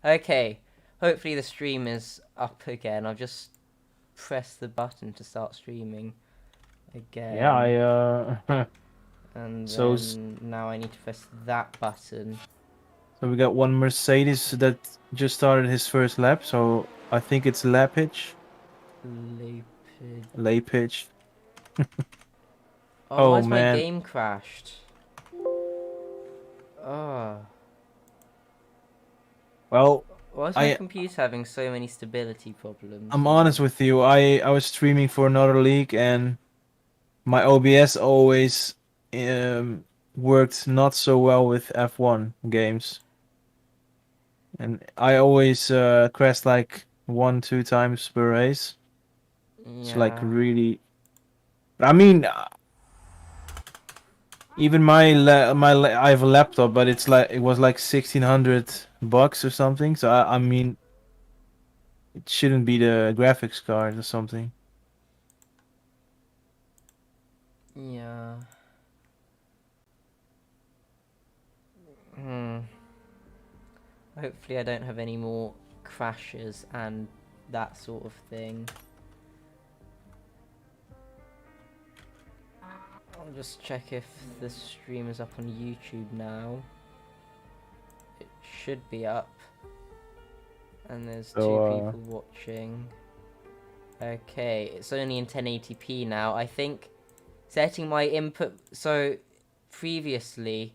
Okay, hopefully the stream is up again. I've just pressed the button to start streaming Yeah, again. And so then now I need to press that button. so we got one Mercedes that just started his first lap. So I think it's Lapage, Lapid. Lapage. Oh, Oh why's my man. game crashed? Oh, Well, why is my I computer having so many stability problems I'm honest now? with you. I was streaming for another league and my OBS always um worked not so well with F1 games. And I always crashed like 1, 2 times per race. It's like Yeah. really. I mean, even I have a laptop, but it was like $1,600 or something. So I mean, it shouldn't be the graphics card or something. Yeah. Hmm. Hopefully I don't have any more crashes and that sort of thing. I'll just check if the stream is up on YouTube now. It should be up. And there's two So people watching. Okay, it's only in 1080p now. I think setting my input... So, previously,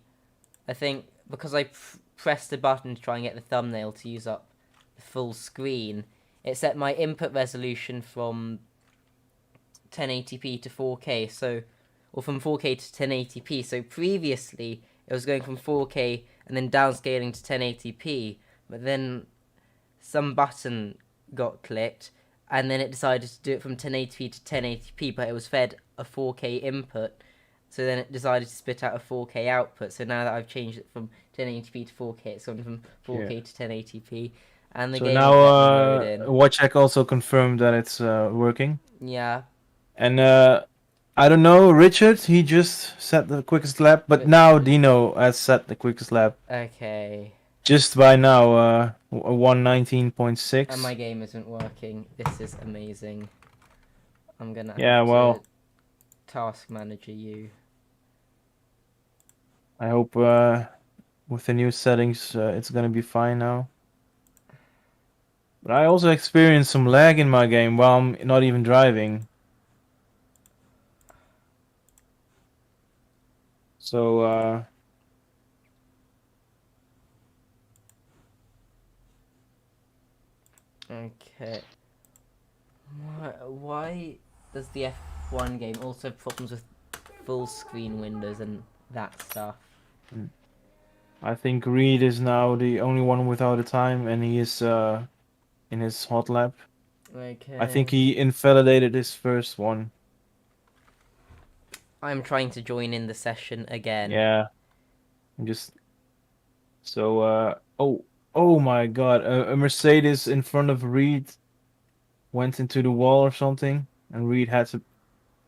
I think because I pressed the button to try and get the thumbnail to use up the full screen, it set my input resolution from 1080p to 4K, so, or from 4K to 1080p. So previously it was going from 4K and then downscaling to 1080p, but then some button got clicked and then it decided to do it from 1080p to 1080p, but it was fed a 4K input, so then it decided to spit out a 4K output. So now that I've changed it from 1080p to 4K, it's gone from 4K yeah. to 1080p, and the So game now won't let me load in. WatchEck also confirmed that it's working. Yeah. And I don't know, Richard. He just set the quickest lap, but now Richard. Dino has set the quickest lap. Okay. Just by now, 119.6. And my game isn't working. This is amazing. I'm gonna Yeah, have to well, task manager you. I hope with the new settings it's gonna be fine now. But I also experienced some lag in my game while I'm not even driving. So, Okay. Why does the F1 game also have problems with full screen windows and that stuff? I think Reed is now the only one without a time, and he is in his hot lap. I think Okay. he invalidated his first one. I'm trying to join in the session again. Yeah, just so. Oh my God! A Mercedes in front of Reed went into the wall or something, and Reed had to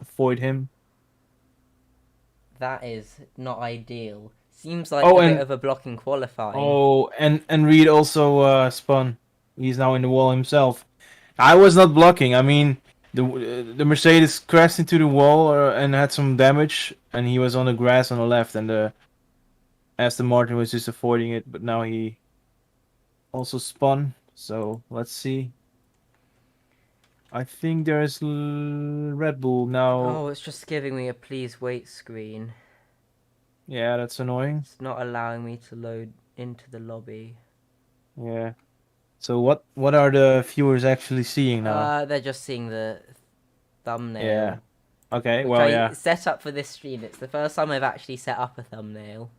avoid him. That is not ideal. Seems like Oh, a bit and of a block in qualifying. oh, and Reed also spun. He's now in the wall himself. I was not blocking. I mean, the Mercedes crashed into the wall and had some damage, and he was on the grass on the left, and the Aston Martin was just avoiding it. But now he also spun. So let's see. I think there's Red Bull now. Oh, it's just giving me a please wait screen. Yeah, that's annoying. It's not allowing me to load into the lobby. Yeah. So what are the viewers actually seeing now? They're just seeing the Yeah. thumbnail, Okay. which Well, I yeah. set up for this stream. It's the first time I've actually set up a thumbnail.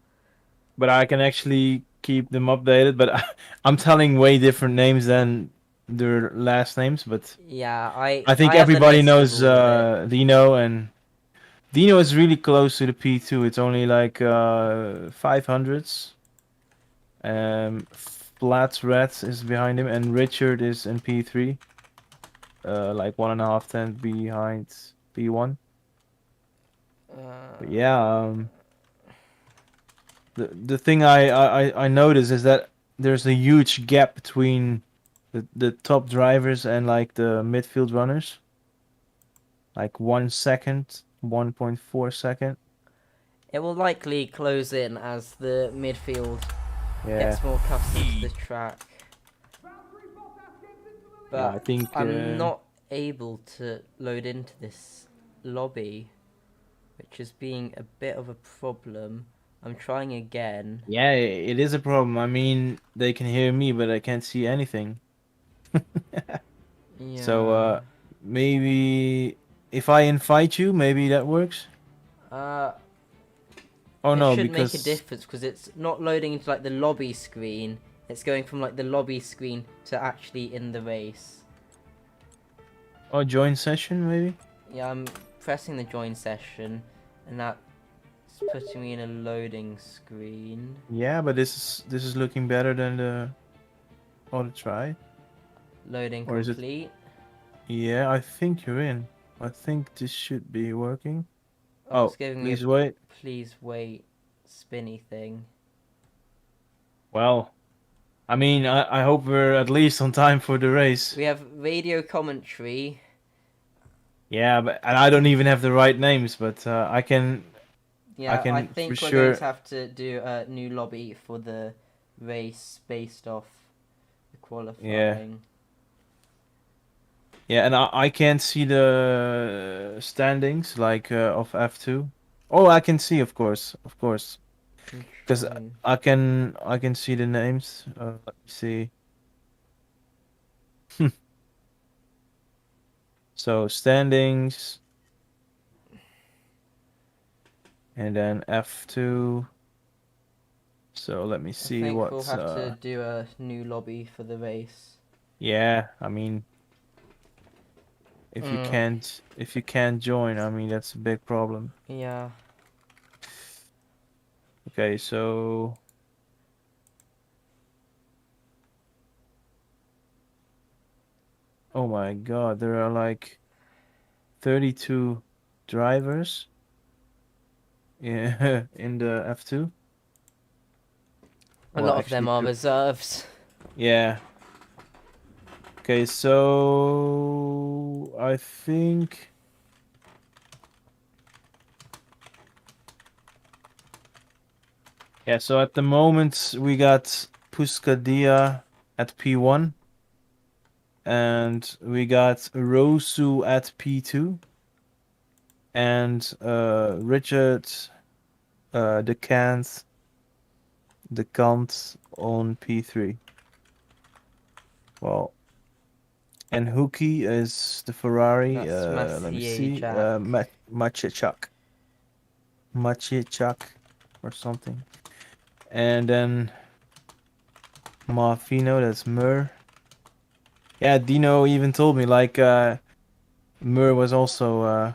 But I can actually keep them updated. But I'm telling way different names than their last names. But Yeah, I I think I have the everybody list of knows all of it. Dino, and Dino is really close to the P2. It's only like 500s. Flat Red is behind him, and Richard is in P3. Like 1.5 tenths behind P1. But Uh, yeah, the thing I notice is that there's a huge gap between the top drivers and like the midfield runners. Like 1 second, 1.4 second. It will likely close in as the midfield Yeah, gets more accustomed to the track. yeah. I But think. I'm not able to load into this lobby, which is being a bit of a problem. I'm trying again. Yeah, it is a problem. I mean, they can hear me, but I can't see anything. So Yeah. maybe if I invite you, maybe that works. Uh, Oh it no, should make a because difference because it's not loading into like the lobby screen. It's going from like the lobby screen to actually in the race. oh, join session maybe. Yeah, I'm pressing the join session, and that's putting me in a loading screen. Yeah, but this is looking better than the other try. Loading Or is it? complete. Yeah, I think you're in. I think this should be working. Oh, it's Oh, giving me a please wait. please wait spinny thing. Well, I mean, I hope we're at least on time for the race. We have radio commentary. Yeah, but and I don't even have the right names, but I can Yeah, I for think we're going sure. to have to do a new lobby for the race based off the Yeah, qualifying. yeah, and I can't see the standings like of F2. Oh, I can see, of course, I'm because trying. I can see the names. Let me see. So standings, and then F2. So let me I see think we'll what's have to do a new lobby for the race. yeah, I mean Mm, if you can't join, I mean that's a big problem. yeah. Okay, so oh my God, there are like 32 drivers yeah, in the F2. A Well, lot of them actually are two. reserves. Yeah. Okay, so I think yeah, so at the moment we got Puskadia at P1 and we got Rosu at P2 and Richard the Kant on P3. Well, and Hookie is the Ferrari. That's Let me Massier see. Jack. Machichak or something. And then Marfino, that's Mur. Yeah, Dino even told me like Mur was also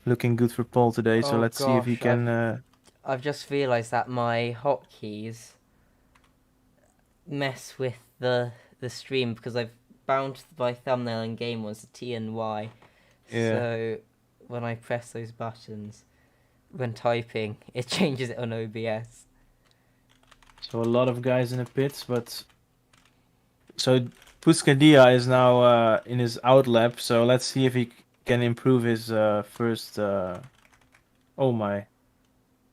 looking good for pole today. So Oh let's see if he gosh, can. I've just realised that my hotkeys mess with the stream because I've bound my thumbnail in game was T and Y. Yeah. So when I press those buttons when typing, it changes it on OBS. So a lot of guys in the pits, but so Puscadia is now in his out lap. So let's see if he can improve his first. Oh my!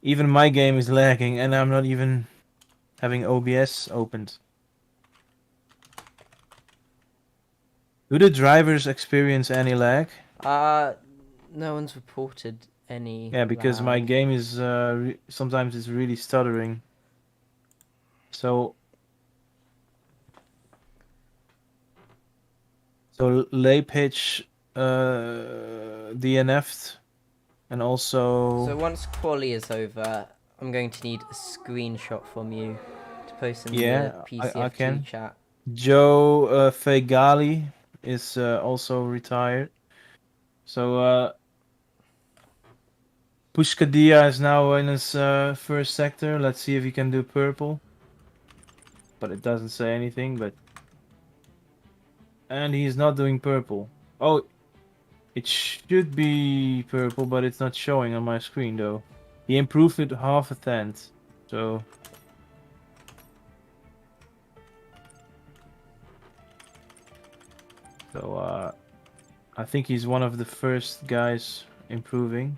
Even my game is lagging, and I'm not even having OBS opened. Do the drivers experience any lag? Uh, no one's reported any Yeah, because my lag. game is sometimes it's really stuttering. So lay pitch DNF'd and also So once quali is over, I'm going to need a screenshot from you to post in the yeah, I PCF2 can. chat. Joe Fegali is also retired. So Pushkadia is now in his first sector. Let's see if he can do purple. But it doesn't say anything. But and he's not doing purple. Oh, it should be purple, but it's not showing on my screen though. He improved it half a tenth. So So I think he's one of the first guys improving.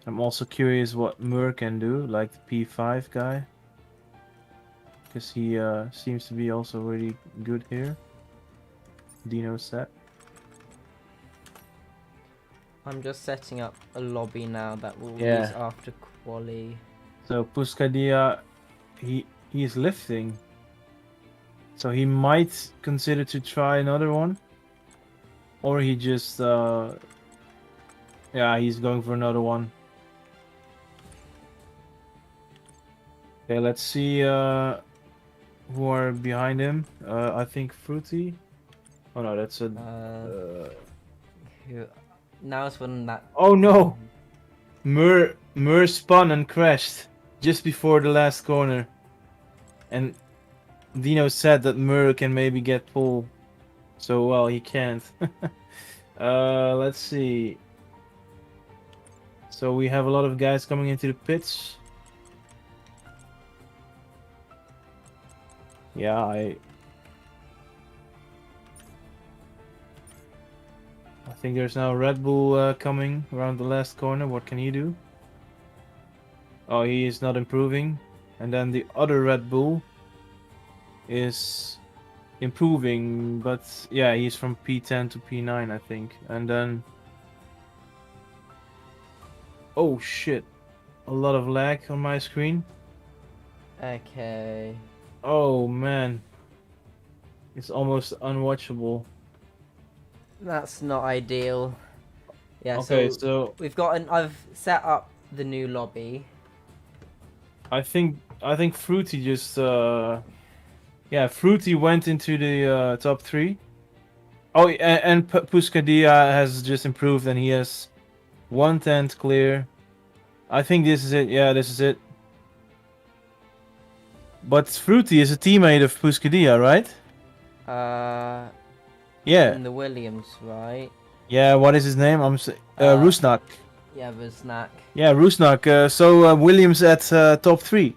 I'm also curious what Mur can do, like the P5 guy. Because he seems to be also really good here. Dino set. I'm just setting up a lobby now that we'll Yeah. use after quali. So Puskadia, he's lifting. So he might consider to try another one. Or he just yeah, he's going for another one. Okay, let's see who are behind him. I think Fruity. Oh no, that's a Now it's when that. Oh no! Mur spun and crashed just before the last corner. And Dino said that Mur can maybe get pole. So well, he can't. Let's see. So we have a lot of guys coming into the pits. Yeah, I think there's now Red Bull coming around the last corner. What can he do? Oh, he is not improving. And then the other Red Bull is improving, but yeah, he's from P10 to P9, I think. And then oh shit, a lot of lag on my screen. Okay. Oh man, it's almost unwatchable. That's not ideal. Yeah. Okay, So so we've got I've set up the new lobby. I think Fruity just yeah, Fruity went into the top 3. Oh, and Puskadia has just improved and he has 1/10 clear. I think this is it. Yeah, this is it. But Fruity is a teammate of Puskadia, right? Yeah. In the Williams, right? Yeah, what is his name? Rusnak. Yeah, the snack. Yeah, Rusnak. So Williams at top 3.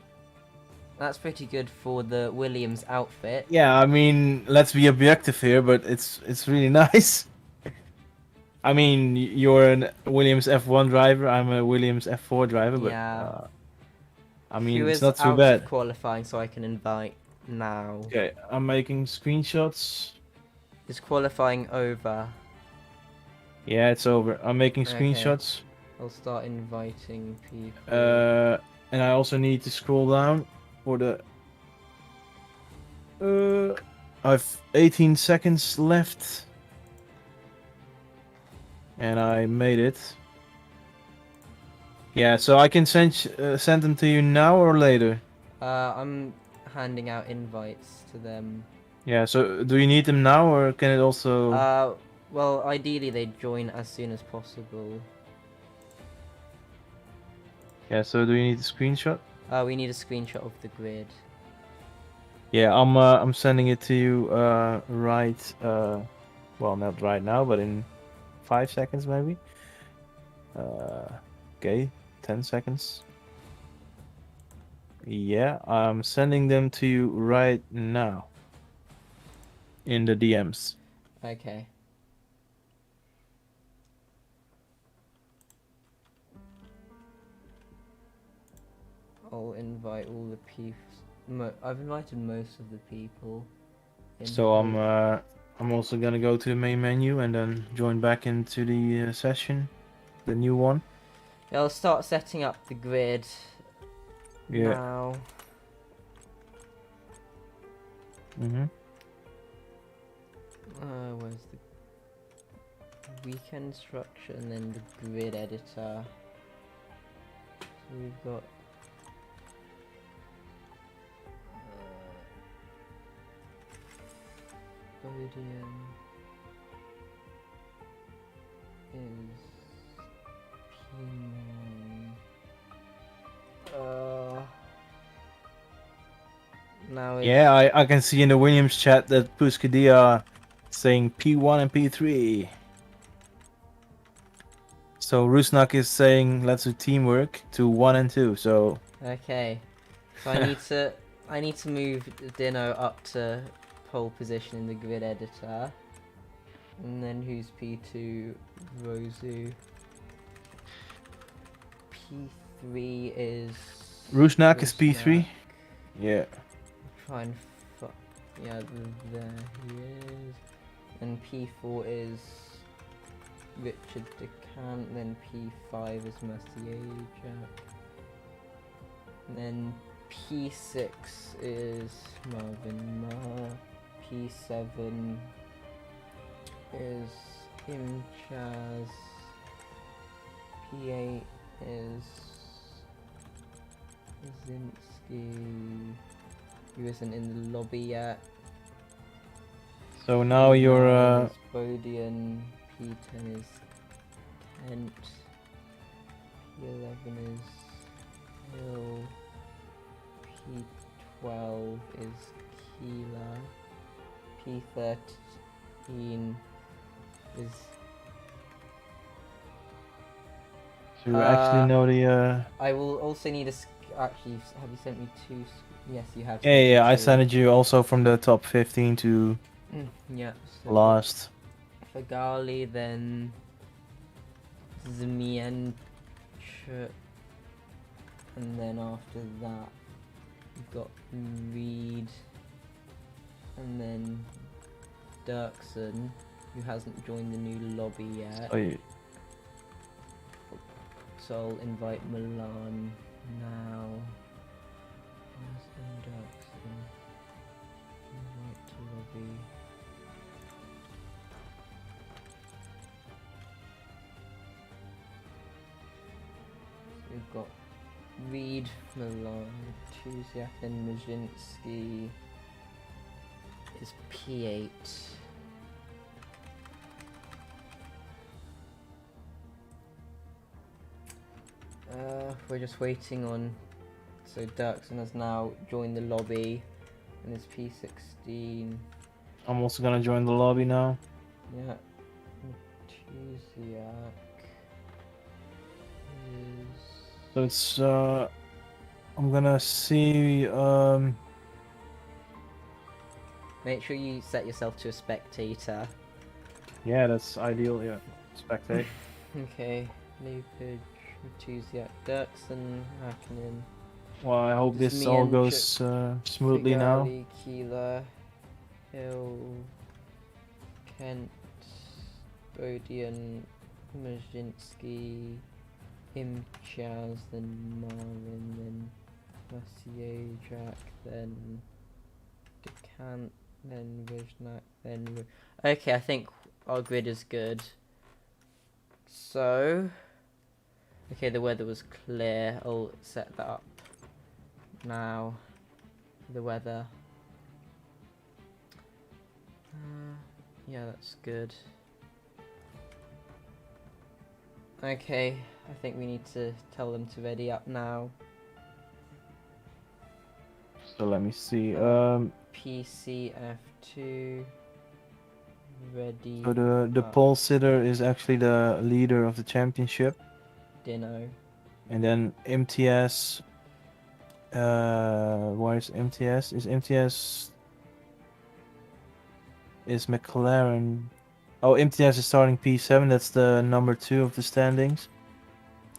That's pretty good for the Williams outfit. Yeah, I mean, let's be objective here, but it's really nice. I mean, you're a Williams F1 driver. I'm a Williams F4 driver, but Yeah. I mean, Who it's is not too out bad. of qualifying, so I can invite now. Okay, I'm making screenshots. Is qualifying over? Yeah, it's over. I'm making Okay. screenshots. I'll start inviting people. And I also need to scroll down for the. I've 18 seconds left, and I made it. Yeah, so I can send them to you now or later. I'm handing out invites to them. Yeah, so do you need them now or can it also? Well, ideally they join as soon as possible. Yeah, so do you need a screenshot? We need a screenshot of the grid. Yeah, I'm sending it to you right well, not right now, but in 5 seconds maybe. Okay, 10 seconds. Yeah, I'm sending them to you right now in the DMs. Okay. I'll invite all the people. I've invited most of the people. So I'm also gonna go to the main menu and then join back into the session, the new one. Yeah, I'll start setting up the grid Yeah. now. Where's the weekend structure and then the grid editor? So we've got Podium is P9. Now it's... Yeah, I can see in the Williams chat that Puskadia saying P1 and P3. So Rusnak is saying let's do teamwork to 1 and 2. So okay, so I need to move Dino up to pole position in the grid editor. And then who's P2? Rosu. P3 is... Rusnak is P3. Rusnak. Yeah. Try and yeah, there he is. And P4 is Richard DeCant, then P5 is Mercier. And then P6 is Marvin Marr. P7 is Imchaz. P8 is Zinski. He isn't in the lobby yet. So now you're Bodian. P10 is Kent. P11 is Hill. P12 is Keeler. P13 is... So you actually know the I will also need a... Actually, have you sent me two... Yes, you have. yeah, I two. sent it you also from the top 15 to Yeah. So last. for Gali, then Zmienchuk, and then after that you've got Reed, and then Dirksen, who hasn't joined the new lobby yet. Oh, yeah. So I'll invite Milan now. Where's Dirksen? Invite to lobby. So we've got Reed, Milan, Tuziak, and Maszynski is P8. We're just waiting on... So Dirksen has now joined the lobby and it's P16. I'm also gonna join the lobby now. Yeah. Tuziak is... So it's I'm gonna see Make sure you set yourself to a spectator. yeah, that's ideal, yeah. Spectate. Okay, Lupage, Tuziak, Dirksen, Hakkinen. Well, I hope Just this me all and goes smoothly now. Figali, Keeler, Hill, Kent, Bodian, Maszynski, Imchaz, then Marvin, then Mercier, Jack, then DeCant, then Riznak, then... Okay, I think our grid is good. So... Okay, the weather was clear. I'll set that up now. The weather. Yeah, that's good. Okay, I think we need to tell them to ready up now. So let me see. PC F2 ready. So the pole sitter is actually the leader of the championship. Dino. And then MTS, where is MTS? Is McLaren. Oh, MTS is starting P7, that's the number 2 of the standings.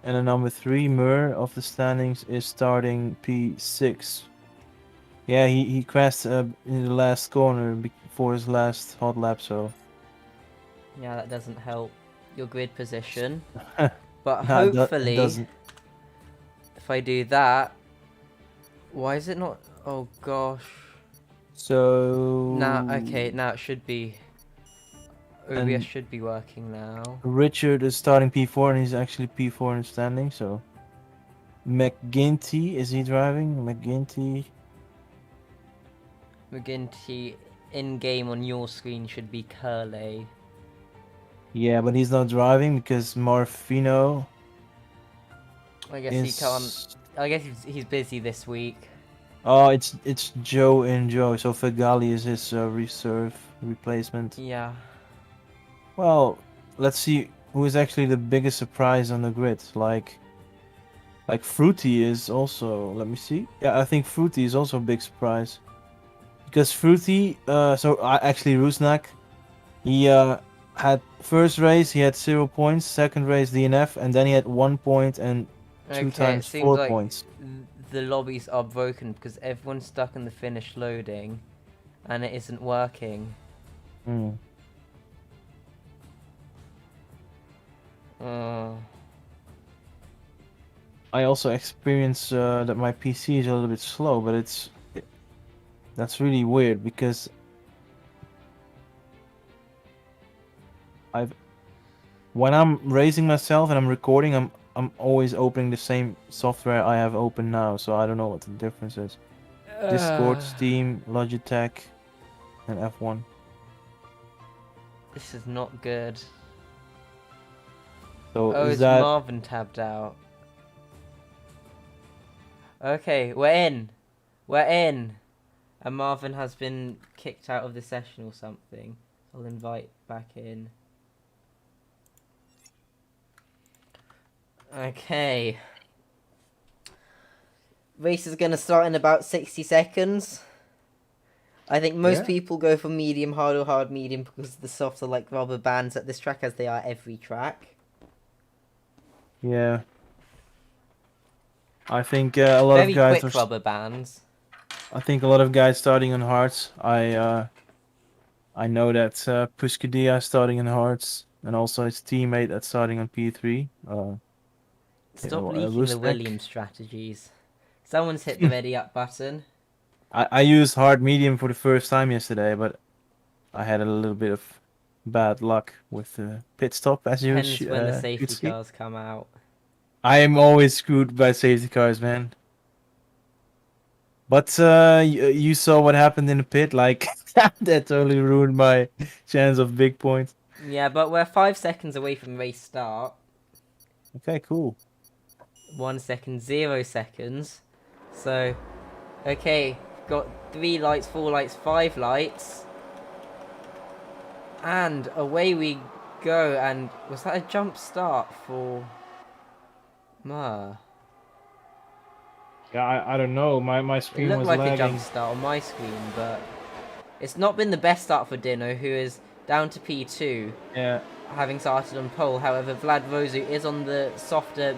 And the number 3, Mur, of the standings is starting P6. Yeah, he crashed in the last corner before his last hot lap, so... Yeah, that doesn't help your grid position. But No, it hopefully, doesn't. if I do that, why is it not? Oh gosh. So... Now, okay, now it should be. OBS And- should be working now. Richard is starting P4 and he's actually P4 in standing, so... McGinty, is he driving? McGinty in game on your screen should be Curley. Yeah, but he's not driving because Marfino I guess is... he can't. I guess he's busy this week. Oh, it's Joe and Joe, so Figali is his reserve replacement. Yeah. Well, let's see who is actually the biggest surprise on the grid. Like Fruity is also... Let me see. Yeah, I think Fruity is also a big surprise. because Fruity, actually Rusnak, he had first race he had 0 points, second race DNF, and then he had 1 point and two Okay, it times seems 4 like points. the lobbies are broken because everyone's stuck in the finish loading, and it isn't working. Hmm. Oh. I also experience that my PC is a little bit slow, but that's really weird because I've when I'm raising myself and I'm recording, I'm always opening the same software I have open now, so I don't know what the difference is. Discord, Steam, Logitech, and F1. This is not good. So Oh, is is that Marvin tabbed out? Okay, we're in. We're in. And Marvin has been kicked out of the session or something. I'll invite back in. Okay. Race is going to start in about 60 seconds. I think most people go for medium hard or hard medium because the softs are like rubber bands at this track, as they are every track. Yeah. I think a lot of Very guys quick rubber bands. I think a lot of guys starting on hards. I know that Puscadia is starting on hards, and also his teammate that's starting on P3. Stop leaking the Rusnak. Williams strategies. Someone's hit the ready up button. I used hard medium for the first time yesterday, but I had a little bit of bad luck with the pit stop, as you Depends when the could safety see. cars come out. I am always screwed by safety cars, man. But you saw what happened in the pit, like that totally ruined my chance of big points. Yeah, but we're 5 seconds away from race start. Okay, cool. 1 second, 0 seconds. So, okay, got 3 lights, 4 lights, 5 lights. And away we go. And was that a jump start for Mur? Yeah, I don't know. My It screen looked was like a lagging. jump start on my screen, but it's not been the best start for Dino, who is down to P2. Yeah. Having started on pole. However, Vlad Vozu is on the softer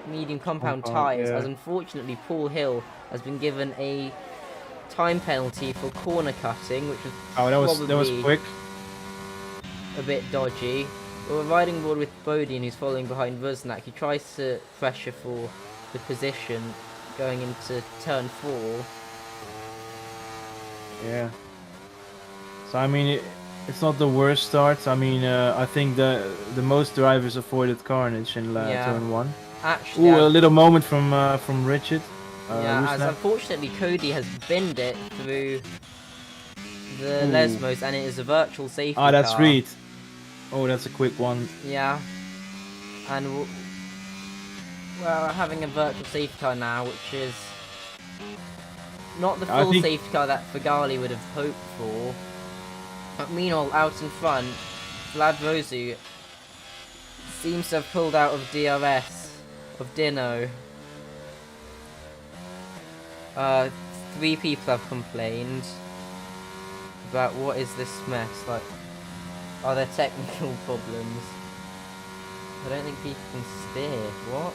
medium compound tyres, as unfortunately Paul Hill has been given a time penalty for corner cutting, which was that was quick. a bit dodgy. But we're riding board with Bodian, who's following behind Rusnak. He tries to pressure for the position going into turn 4. Yeah. So I mean, it's not the worst start. I mean, I think the most drivers avoided carnage in turn 1. Actually, Ooh, a little moment from Richard. as unfortunately Cody has binned it through the Lesmos, and it is a virtual safety car. That's Reed. Oh, that's a quick one. Yeah. And we're having a virtual safety car now, which is not the full safety car that Fagali would have hoped for. But meanwhile, out in front, Vlad Vozu seems to have pulled out of DRS of Dino. 3 people have complained about what is this mess, like, are there technical problems? I don't think people can steer. What?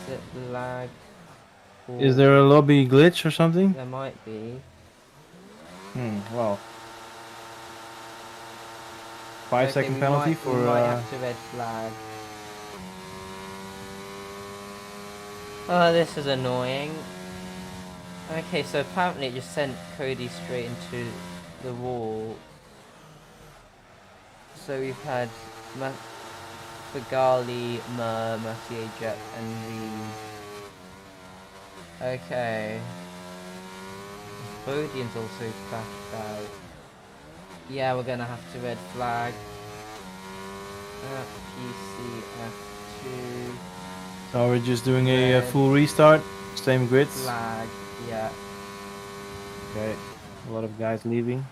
Is it lag? Is there a lobby glitch or something? There might be. Well. 5-second penalty for. We might have to red flag. Oh, this is annoying. Okay, so apparently it just sent Cody straight into the wall. So we've had Fagali, Mercier, Jet, and Reed. Okay. Bodian's also crashed out. Yeah, we're gonna have to red flag. PC F2. So we're just doing a full restart, same grids. Flag, yeah. Okay, a lot of guys leaving.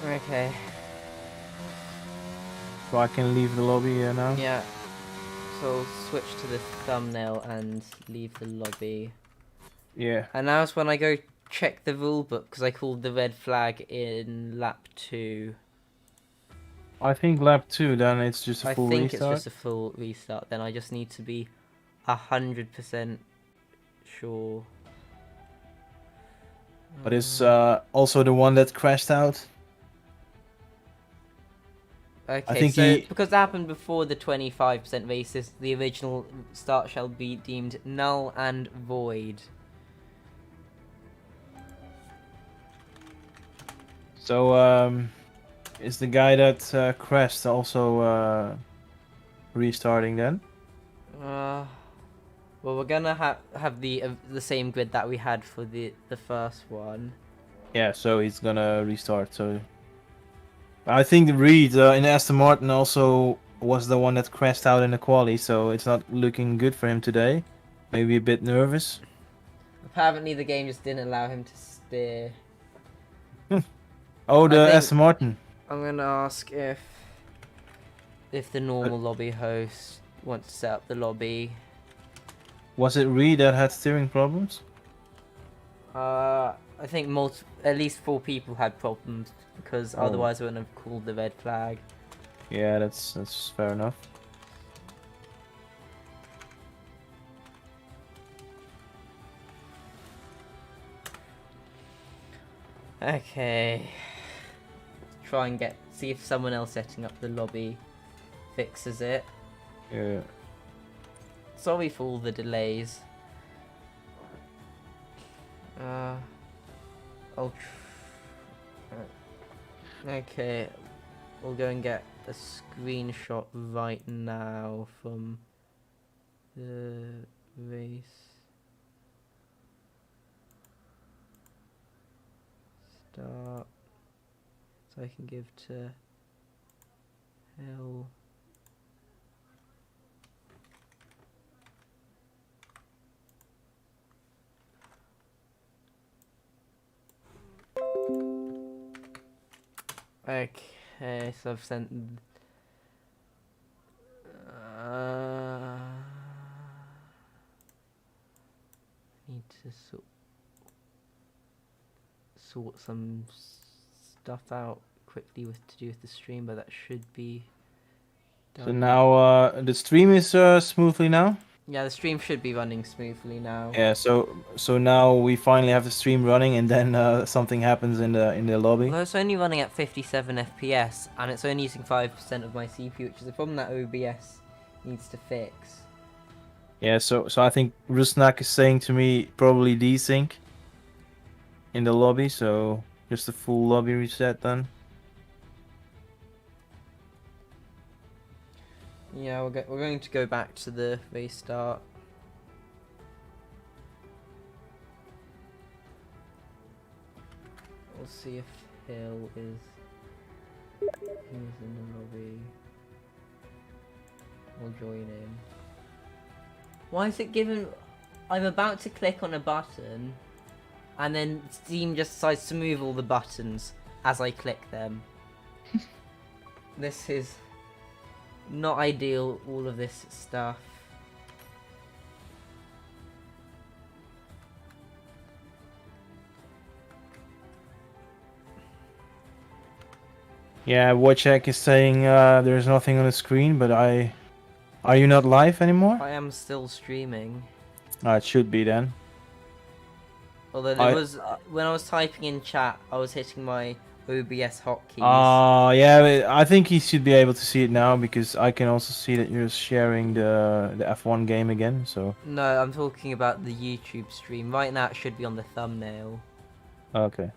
Okay. So I can leave the lobby now? Yeah. So I'll switch to the thumbnail and leave the lobby. Yeah. And now it's when I go check the rule book because I called the red flag in lap 2. I think lap 2, then it's just a I full think it's restart. just a full restart. Then I just need to be 100% sure. But it's also the one that crashed out. I Okay, think so he. because that happened before the 25% races, the original start shall be deemed null and void. So is the guy that crashed also restarting then? Uh, well, we're gonna have the same grid that we had for the first one. Yeah, so he's gonna restart. So I think Reed in Aston Martin also was the one that crashed out in the quali, so it's not looking good for him today. Maybe a bit nervous. Apparently, the game just didn't allow him to steer. Oh, I the think Aston Martin. I'm gonna ask if the normal lobby host wants to set up the lobby. Was it Reed that had steering problems? I think at least 4 people had problems because Oh. otherwise I wouldn't have called the red flag. Yeah, that's fair enough. Okay. Try and see if someone else setting up the lobby fixes it. Yeah. Sorry for all the delays. Okay, we'll go and get a screenshot right now from the race start, so I can give to Hill. Okay, so I've sent. Need to sort some stuff out quickly to do with the stream, but that should be done. So now the stream is smoothly now. Yeah, the stream should be running smoothly now. Yeah. So now we finally have the stream running, and then something happens in the lobby. Although it's only running at 57 FPS, and it's only using 5% of my CPU, which is a problem that OBS needs to fix. Yeah. So I think Rusnak is saying to me probably desync in the lobby. So just a full lobby reset then. Yeah, we're going to go back to the restart. We'll see if Hill is in the lobby. We'll join in. Why is it given? I'm about to click on a button, and then Steam just decides to move all the buttons as I click them. This is not ideal, all of this stuff. Yeah, Wojciech is saying there's nothing on the screen, but are you not live anymore? I am still streaming. It should be then. Although there was, when I was typing in chat, I was hitting my OBS hotkeys. Yeah, I think he should be able to see it now because I can also see that you're sharing the F1 game again. So No, I'm talking about the YouTube stream. Right now it should be on the thumbnail. okay.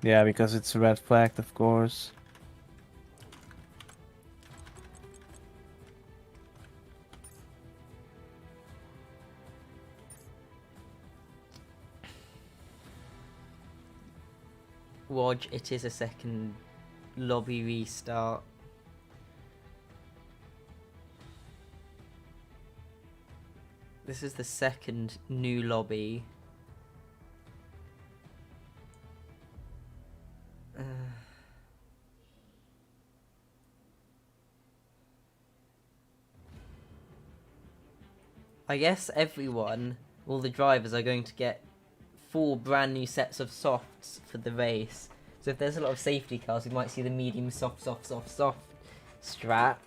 Yeah, because it's red flagged, of course. Wodge, it is a second lobby restart. This is the second new lobby. I guess everyone all the drivers are going to get 4 brand new sets of softs for the race. So if there's a lot of safety cars, we might see the medium soft strat.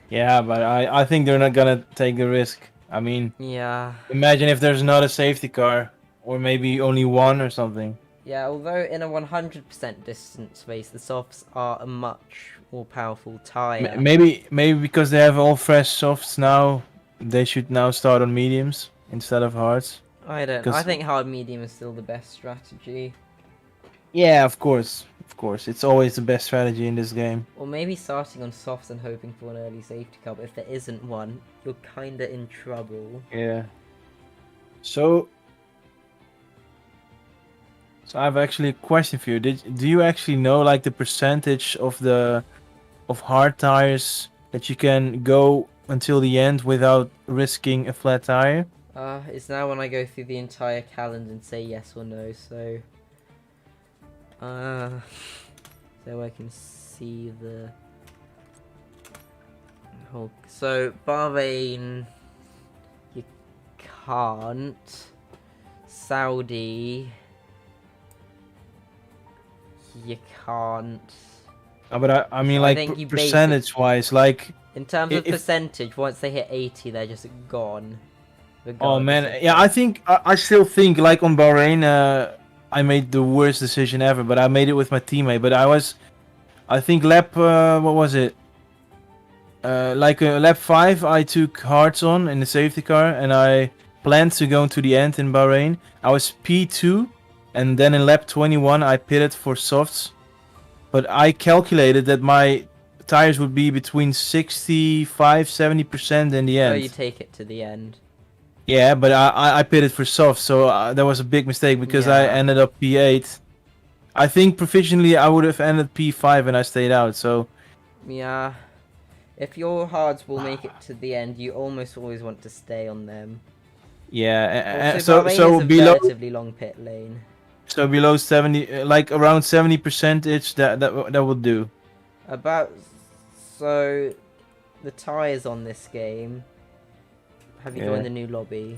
Yeah, but I think they're not gonna take the risk. I mean, Yeah. imagine if there's not a safety car, or maybe only one or something. Yeah, although in a 100% distance race, the softs are a much more powerful tyre. Maybe because they have all fresh softs now, they should now start on mediums instead of hards. I think hard medium is still the best strategy. Yeah, of course, it's always the best strategy in this game. Or maybe starting on softs and hoping for an early safety car, but if there isn't one, you're kinda in trouble. Yeah. So I have actually a question for you. Do you actually know like the percentage of hard tires that you can go until the end without risking a flat tire? It's now when I go through the entire calendar and say yes or no, so... so I can see the... Oh, so, Bahrain... You can't. Saudi... You can't. But I mean, So I like think you percentage-wise, like. In terms of If- percentage, once they hit 80, they're just gone. Oh Regardless man, of yeah, that. I still think like on Bahrain, I made the worst decision ever, but I made it with my teammate. But I think lap, what was it? Lap 5, I took hards on in the safety car, and I planned to go to the end in Bahrain. I was P2, and then in lap 21, I pitted for softs. But I calculated that my tires would be between 65-70% in the So end. you take it to the end. Yeah, but I pitted for soft, so that was a big mistake because I Yeah. ended up P8. I think proficiently I would have ended P5 and I stayed out. So Yeah. If your hards will make it to the end, you almost always want to stay on them. yeah, Also, Bahrain so is a below relatively long pit lane. 70, like around 70%, that will do. So, the tyres on this game. Have you Yeah. joined the new lobby?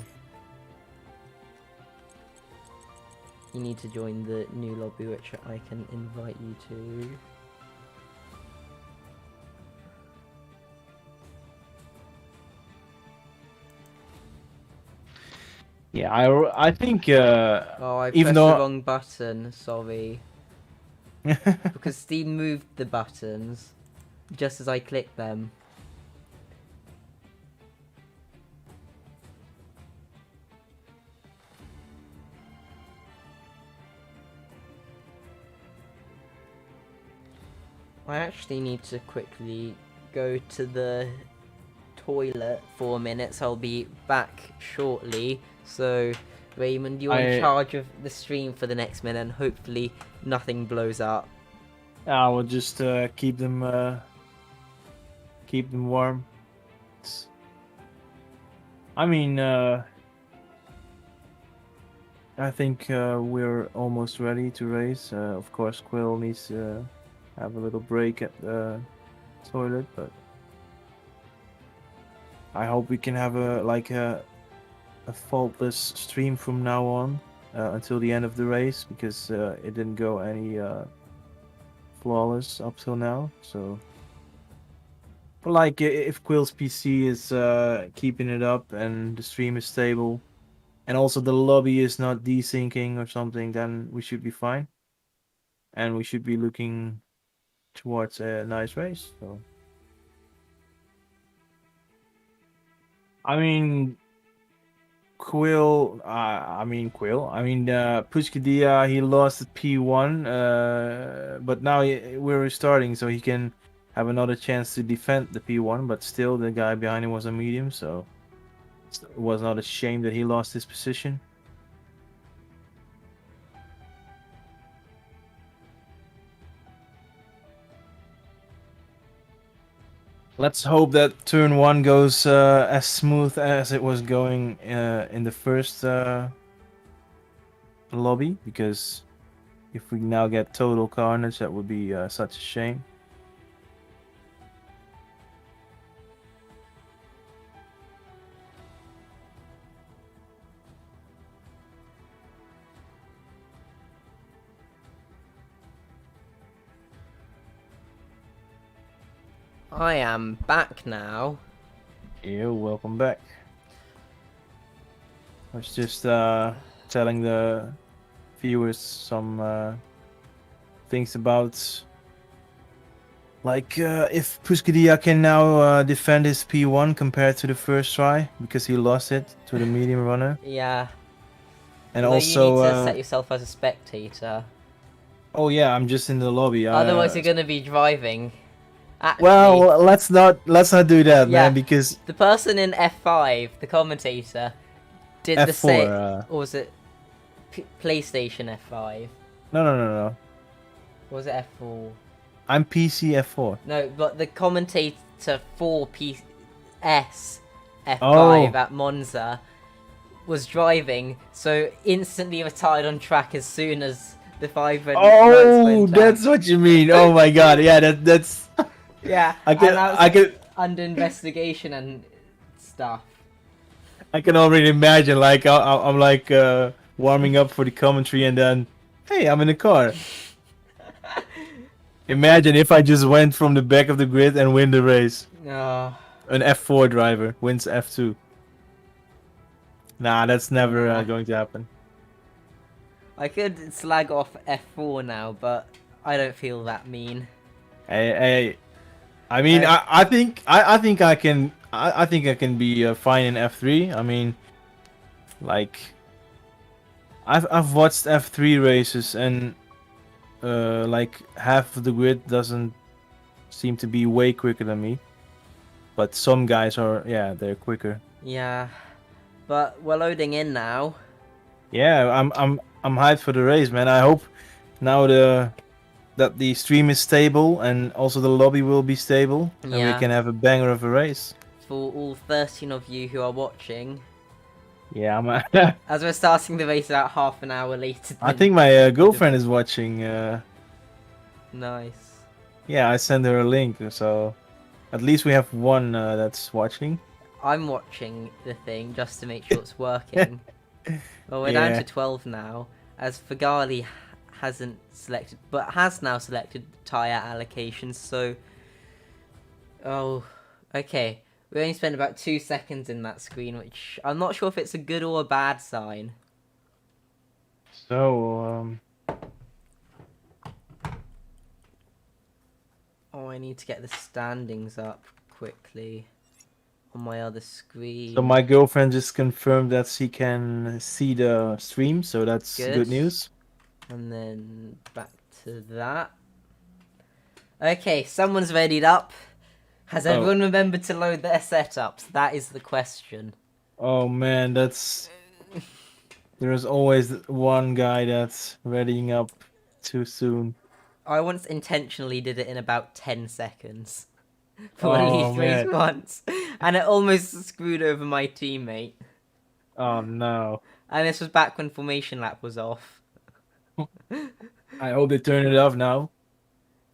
You need to join the new lobby, which I can invite you to. Yeah, I think Oh, I even pressed the though wrong button, sorry. Because Steam moved the buttons just as I clicked them. I actually need to quickly go to the toilet for a minute, so I'll be back shortly. So, Raymond, you're in charge of the stream for the next minute, and hopefully nothing blows up. I will just keep them warm. I mean, I think we're almost ready to race. Of course, Quyll needs to have a little break at the toilet, but I hope we can have a faultless stream from now on until the end of the race, because it didn't go any flawless up till now. So, but like if Quill's PC is keeping it up and the stream is stable, and also the lobby is not desyncing or something, then we should be fine, and we should be looking towards a nice race. So, I mean, Quyll. Pushkadia, he lost at P1, but now we're restarting, so he can have another chance to defend the P1. But still, the guy behind him was a medium, so it was not a shame that he lost his position. Let's hope that turn 1 goes as smooth as it was going in the first lobby, because if we now get total carnage, that would be such a shame. I am back now. Yeah, welcome back. I was just telling the viewers some things about like if Puskedia can now defend his P1 compared to the first try because he lost it to the medium runner. Yeah. And Although you need to also set yourself as a spectator. oh yeah, I'm just in the lobby. Otherwise you're gonna be driving. Actually, well, let's not do that, Yeah. man, because the person in F5, the commentator, did the same. F4 Or was it PlayStation F5? no. Or was it F4? I'm PC F4. No, but the commentator for PS F5 Oh. at Monza was driving, so instantly retired on track as soon as the 5 red lights Oh, went that's out. what you mean. Oh my god, yeah, that's Yeah, I can and that was I can under investigation and stuff. I can already imagine, like I'm like warming up for the commentary, and then hey, I'm in the car. Imagine if I just went from the back of the grid and win the race. An F4 driver wins F2. Nah, that's never going to happen. I could slag off F4 now, but I don't feel that mean. I mean, I think I can be fine in F3. I mean, like I've watched F3 races, and like half of the grid doesn't seem to be way quicker than me, but some guys are, yeah, they're quicker. Yeah, but we're loading in now. Yeah, I'm hyped for the race, man. I hope now that the stream is stable and also the lobby will be stable, and we Yeah. can have a banger of a race. For all 13 of you who are watching, Yeah, as we're starting the race about half an hour later. I think my girlfriend is watching. Nice. Yeah, I sent her a link, so at least we have one that's watching. I'm watching the thing just to make sure it's working. Well, we're down Yeah. to 12 now, as Fagali hasn't selected, but has now selected tyre allocations, so... Oh, okay. We only spent about 2 seconds in that screen, which I'm not sure if it's a good or a bad sign. So, Oh, I need to get the standings up quickly on my other screen. so my girlfriend just confirmed that she can see the stream, so that's Good. good news. And then back to that. Okay, someone's readied up. Has everyone remembered to load their setups? That is the question. Oh man, that's... There's always one guy that's readying up too soon. I once intentionally did it in about 10 seconds. For Oh, at least man. once. And it almost screwed over my teammate. Oh no. And this was back when Formation Lap was off. I hope they turn it off now.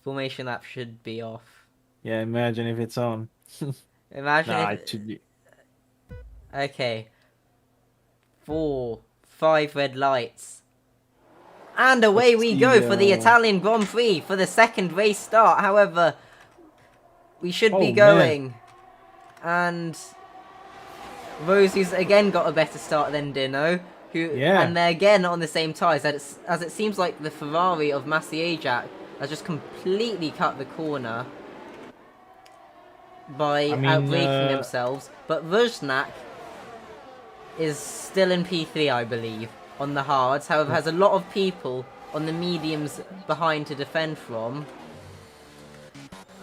Formation Lap should be off. Yeah, imagine if it's on. Imagine Nah, if... it should be. Okay. 4, 5 red lights. And away we go for the Italian Grand Prix for the second race start. However, we should be going. And Rosie's again got a better start than Dino. And they're again on the same tyres. As it seems like the Ferrari of Maciejak has just completely cut the corner by outbraking themselves. But Rusnak is still in P3, I believe, on the hards. However, has a lot of people on the mediums behind to defend from.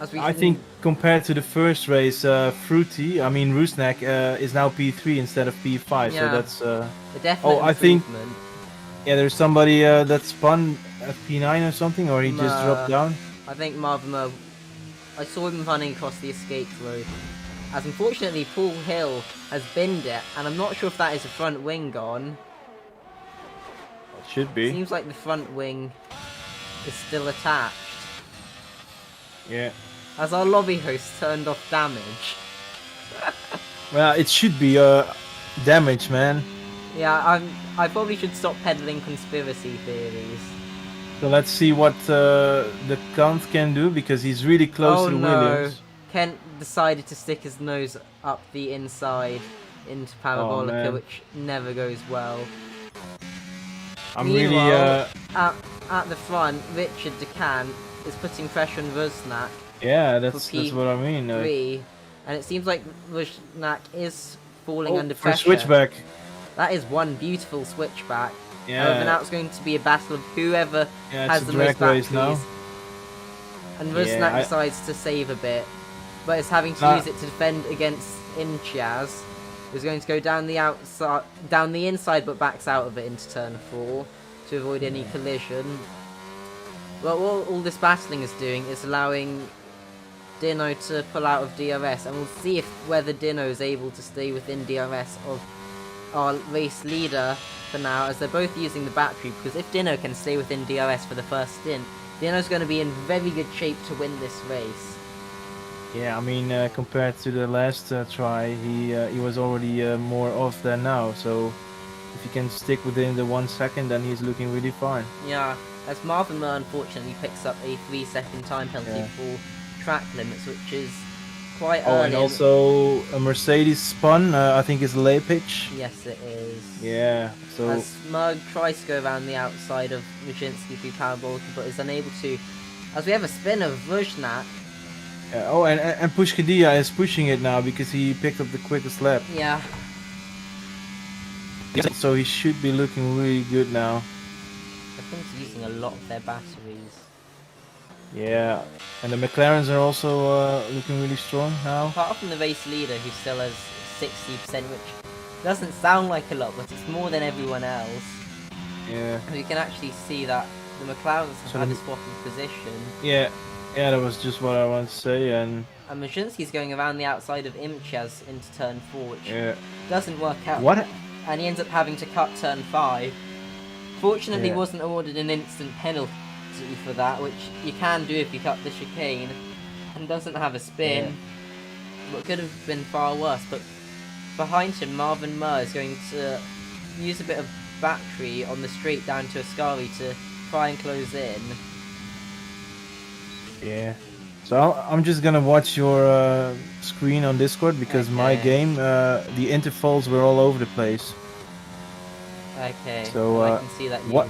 I think compared to the first race, Rusnak is now P3 instead of P5, so that's... a definite I think... improvement. Yeah, there's somebody that spun at P9 or something, or he just dropped down. I think Marvin, I saw him running across the escape road. As unfortunately, Paul Hill has binned it, and I'm not sure if that is a front wing gone. It should be. Seems like the front wing is still attached. Yeah. As our lobby host turned off damage. Well, it should be damage, man. Yeah, I probably should stop peddling conspiracy theories. So let's see what the Kant can do, because he's really close to the Williams. Kent decided to stick his nose up the inside into Pavlakovic, man. which never goes well. I'm really Meanwhile, at the front, Richard DeCant is putting pressure on Rusnak yeah, for that's what I mean. P3, and it seems like Rusnak is falling Oh, under for a pressure. switchback. That is one beautiful switchback. However, now Yeah, it's going to be a battle of whoever yeah, has it's a the most drag race batteries. now. And Yeah, Rusnak decides to save a bit, but is having to use it to defend against Inchaz, who's going to go down the outside, down the inside, but backs out of it into turn 4 to avoid any collision. But what all this battling is doing is allowing Dino to pull out of DRS, and we'll see whether Dino is able to stay within DRS of our race leader for now, as they're both using the battery, because if Dino can stay within DRS for the first stint, Dino's going to be in very good shape to win this race. Yeah, I mean, compared to the last try, he was already more off there now. So if he can stick within the 1 second, then he's looking really fine. Yeah, as Marvin Murr unfortunately picks up a 3-second time penalty Yeah. for track limits, which is quite Oh, early. and also a Mercedes spun. I think it's lay pitch. Yes, it is. Yeah. So As Murg tries to go around the outside of Wyszynski through Parabolica, but is unable to. As we have a spin of Rusnak. oh, and Pushkadia is pushing it now because he picked up the quickest lap. Yeah, So he should be looking really good now. I think he's using a lot of their batteries. Yeah, and the McLarens are also looking really strong now. Apart from the race leader, who still has 60%, which doesn't sound like a lot, but it's more than everyone else. Yeah. And you can actually see that the McLarens have So had the- a swap of position. Yeah, that was just what I wanted to say, and And Wyszynski's going around the outside of Imchaz into turn 4, which yeah. doesn't work out. What? And he ends up having to cut turn 5. Fortunately, Yeah. wasn't awarded an instant penalty for that, which you can do if you cut the chicane, and doesn't have a spin. Yeah. But could have been far worse. But behind him, Marvin Murr is going to use a bit of battery on the straight down to Ascari to try and close in. Yeah. So I'm just gonna watch your screen on Discord because my Okay. game, the intervals were all over the place. Okay, So, I can see that you what-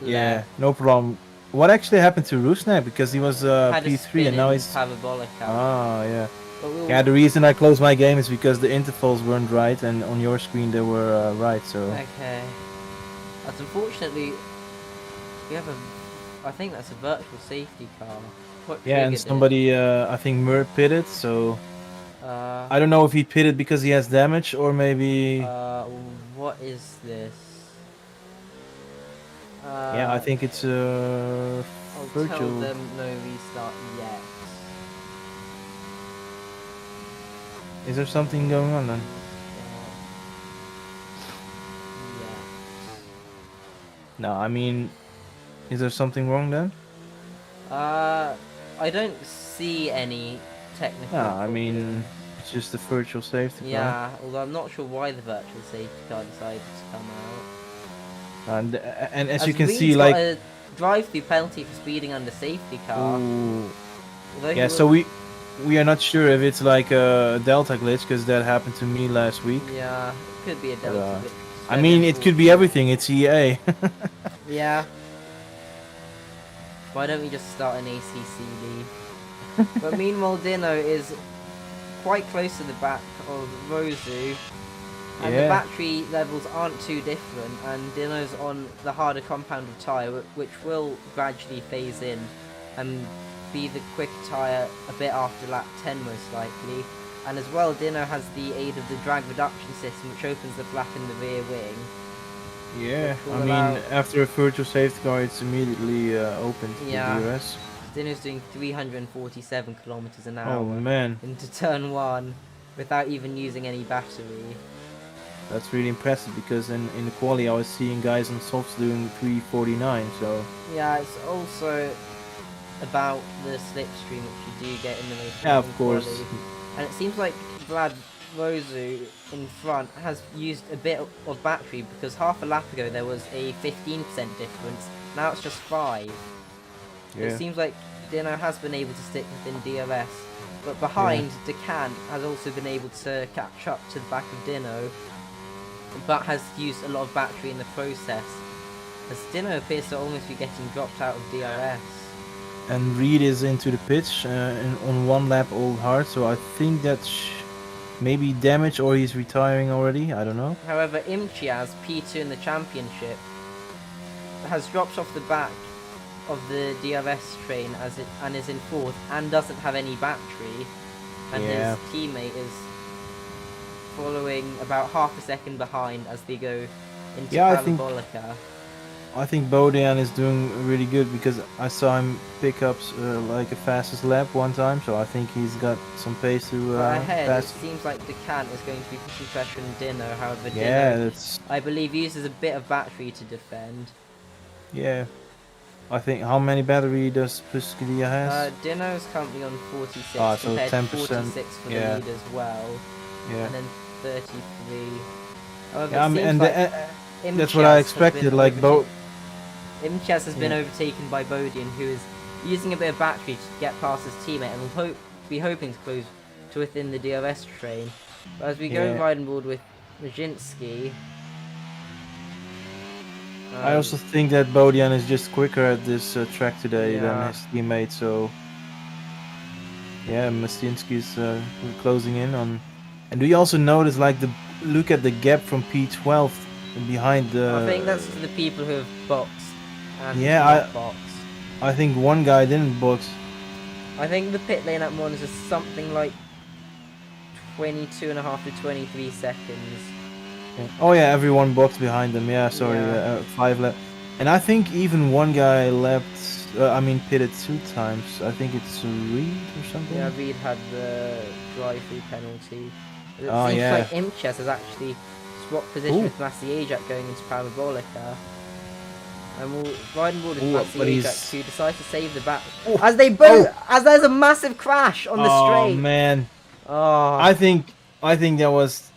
Yeah, no problem. What actually happened to Rusnak? Because he was had a P3 spin and now in he's... Parabolica. Ah, yeah. But we'll, Yeah, the reason I closed my game is because the intervals weren't right and on your screen they were right, so... Okay. That's unfortunately, we have a. I think that's a virtual safety car. What Yeah, and triggered it? somebody, I think Mur pitted, so... Uh, I don't know if he pitted because he has damage or maybe... what is this? yeah, I think it's I'll tell virtual... them no restart yet. Is there something going on then? No, I mean... Is there something wrong then? I don't see any technical. No, I mean... problem. It's just a virtual safety car. Yeah, although I'm not sure why the virtual safety car decided to come out. And as you can Reed's see, got like... a drive-through penalty for speeding under safety car. Ooh. Although he Yeah, so we are not sure if it's like a Delta glitch, because that happened to me last week. Yeah, it could be a But, delta. I mean, it could be everything, it's EA. Yeah. Why don't we just start an ACC league? But meanwhile, Dino is quite close to the back of Rosu. And the Yeah. battery levels aren't too different, and Dino's on the harder compound of tyre, which will gradually phase in and be the quick tyre a bit after lap 10 most likely. And as well, Dino has the aid of the drag reduction system, which opens the flap in the rear wing. Yeah, Which will I mean, allow- after a virtual safety car, it's immediately open to Yeah. the DRS. Dino's doing 347 kilometers an hour Oh man, into turn 1 without even using any battery. that's really impressive because in the quali I was seeing guys on softs doing 349, so... Yeah, it's also about the slipstream which you do get in the race. Yeah, of in course. quali. And it seems like Vlad Rosu in front has used a bit of battery, because half a lap ago there was a 15% difference. Now it's just 5. Yeah. It seems like Dino has been able to stick within DRS. But behind, Decan has also been able to catch up to the back of Dino, but has used a lot of battery in the process, as Dino appears to almost be getting dropped out of DRS. And Reed is into the pitch on 1 lap old hard, so I think that's maybe damage or he's retiring already. I don't know. However, Imchiaz, P2 in the championship, has dropped off the back of the DRS train and is in 4th and doesn't have any battery, and his teammate is following about half a second behind as they go into Pavlakovic. I think Bodian is doing really good because I saw him pick up like a fastest lap one time, so I think he's got some pace to ahead. pass. It seems like Decant is going to be putting pressure on Dino, however Dino, I believe, uses a bit of battery to defend. Yeah. I think, how many battery does Puscadia has? Dino is currently on 46 so compared 10%, to 46 for the lead as well. Yeah. And then 33. However, that's what I expected, like both. Imchiaz has been overtaken by Bodian, who is using a bit of battery to get past his teammate and will be hoping to close to within the DRS train. But as we go ride and board with Majinski, I also think that Bodian is just quicker at this track today than his teammate, so yeah, Majinski's closing in on. And do you also notice, like, look at the gap from P12 behind the... I think that's to the people who have boxed and not boxed. I think one guy didn't box. I think the pit lane at Mons is something like 22.5 to 23 seconds. Yeah. Oh yeah, everyone boxed behind them. Yeah, sorry, 5 left. And I think even one guy left. Pitted 2 times. I think it's Reed or something. Yeah, Reed had the drive-through penalty. It seems like Imchiaz has actually swapped position with Masiejak going into Parabolica. And we'll ride and board with Masiejak, who decides to save the back. As they both, as there's a massive crash on the straight. Oh man. Oh. I think that was,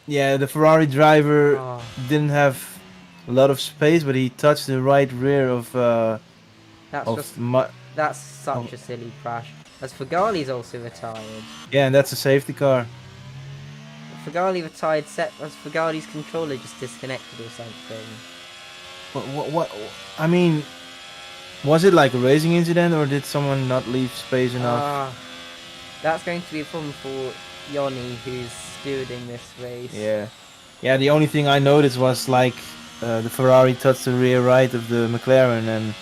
the Ferrari driver didn't have a lot of space, but he touched the right rear of. That's such a silly crash. As Fagali's also retired. Yeah, and that's a safety car. Fagali retired as Fagali's controller just disconnected or something. What? I mean, was it like a racing incident, or did someone not leave space enough? That's going to be a problem for Yoni, who's stewarding this race. Yeah. The only thing I noticed was like the Ferrari touched the rear right of the McLaren, and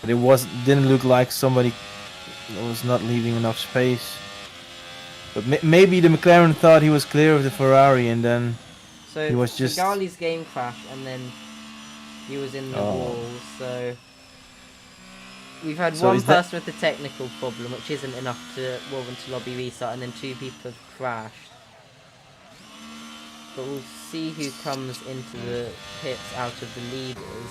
it didn't look like somebody was not leaving enough space. But maybe the McLaren thought he was clear of the Ferrari, and then he was just. Fagali's game crashed, and then he was in the wall. So we've had one person with a technical problem, which isn't enough to warrant a lobby restart, and then 2 people have crashed. But we'll see who comes into the pits out of the leaders.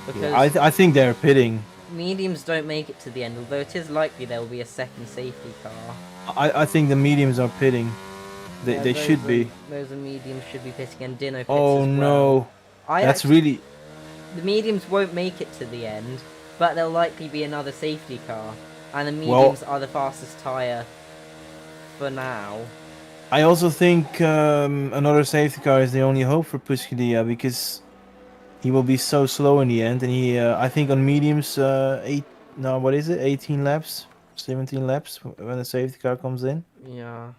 Because I think they're pitting. Mediums don't make it to the end, although it is likely there will be a second safety car. I think the mediums are pitting. They should be. Those are mediums should be pitting, and Dino pits as well. No. Really... The mediums won't make it to the end, but there'll likely be another safety car. And the mediums are the fastest tyre for now. I also think another safety car is the only hope for Puscadia, because he will be so slow in the end, and he I think on mediums 18 laps, 17 laps when the safety car comes in. Yeah.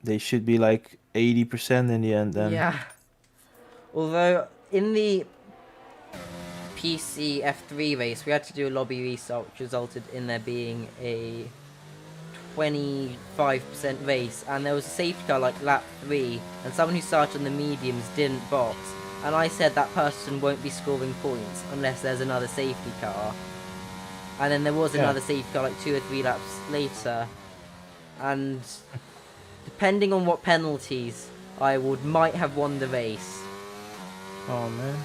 They should be like 80% in the end then. Yeah. Although in the PC F3 race we had to do a lobby restart, which resulted in there being a 25% race, and there was a safety car like lap 3, and someone who started on the mediums didn't box. And I said that person won't be scoring points unless there's another safety car. And then there was another safety car like 2 or 3 laps later. And depending on what penalties, I might have won the race. Oh man.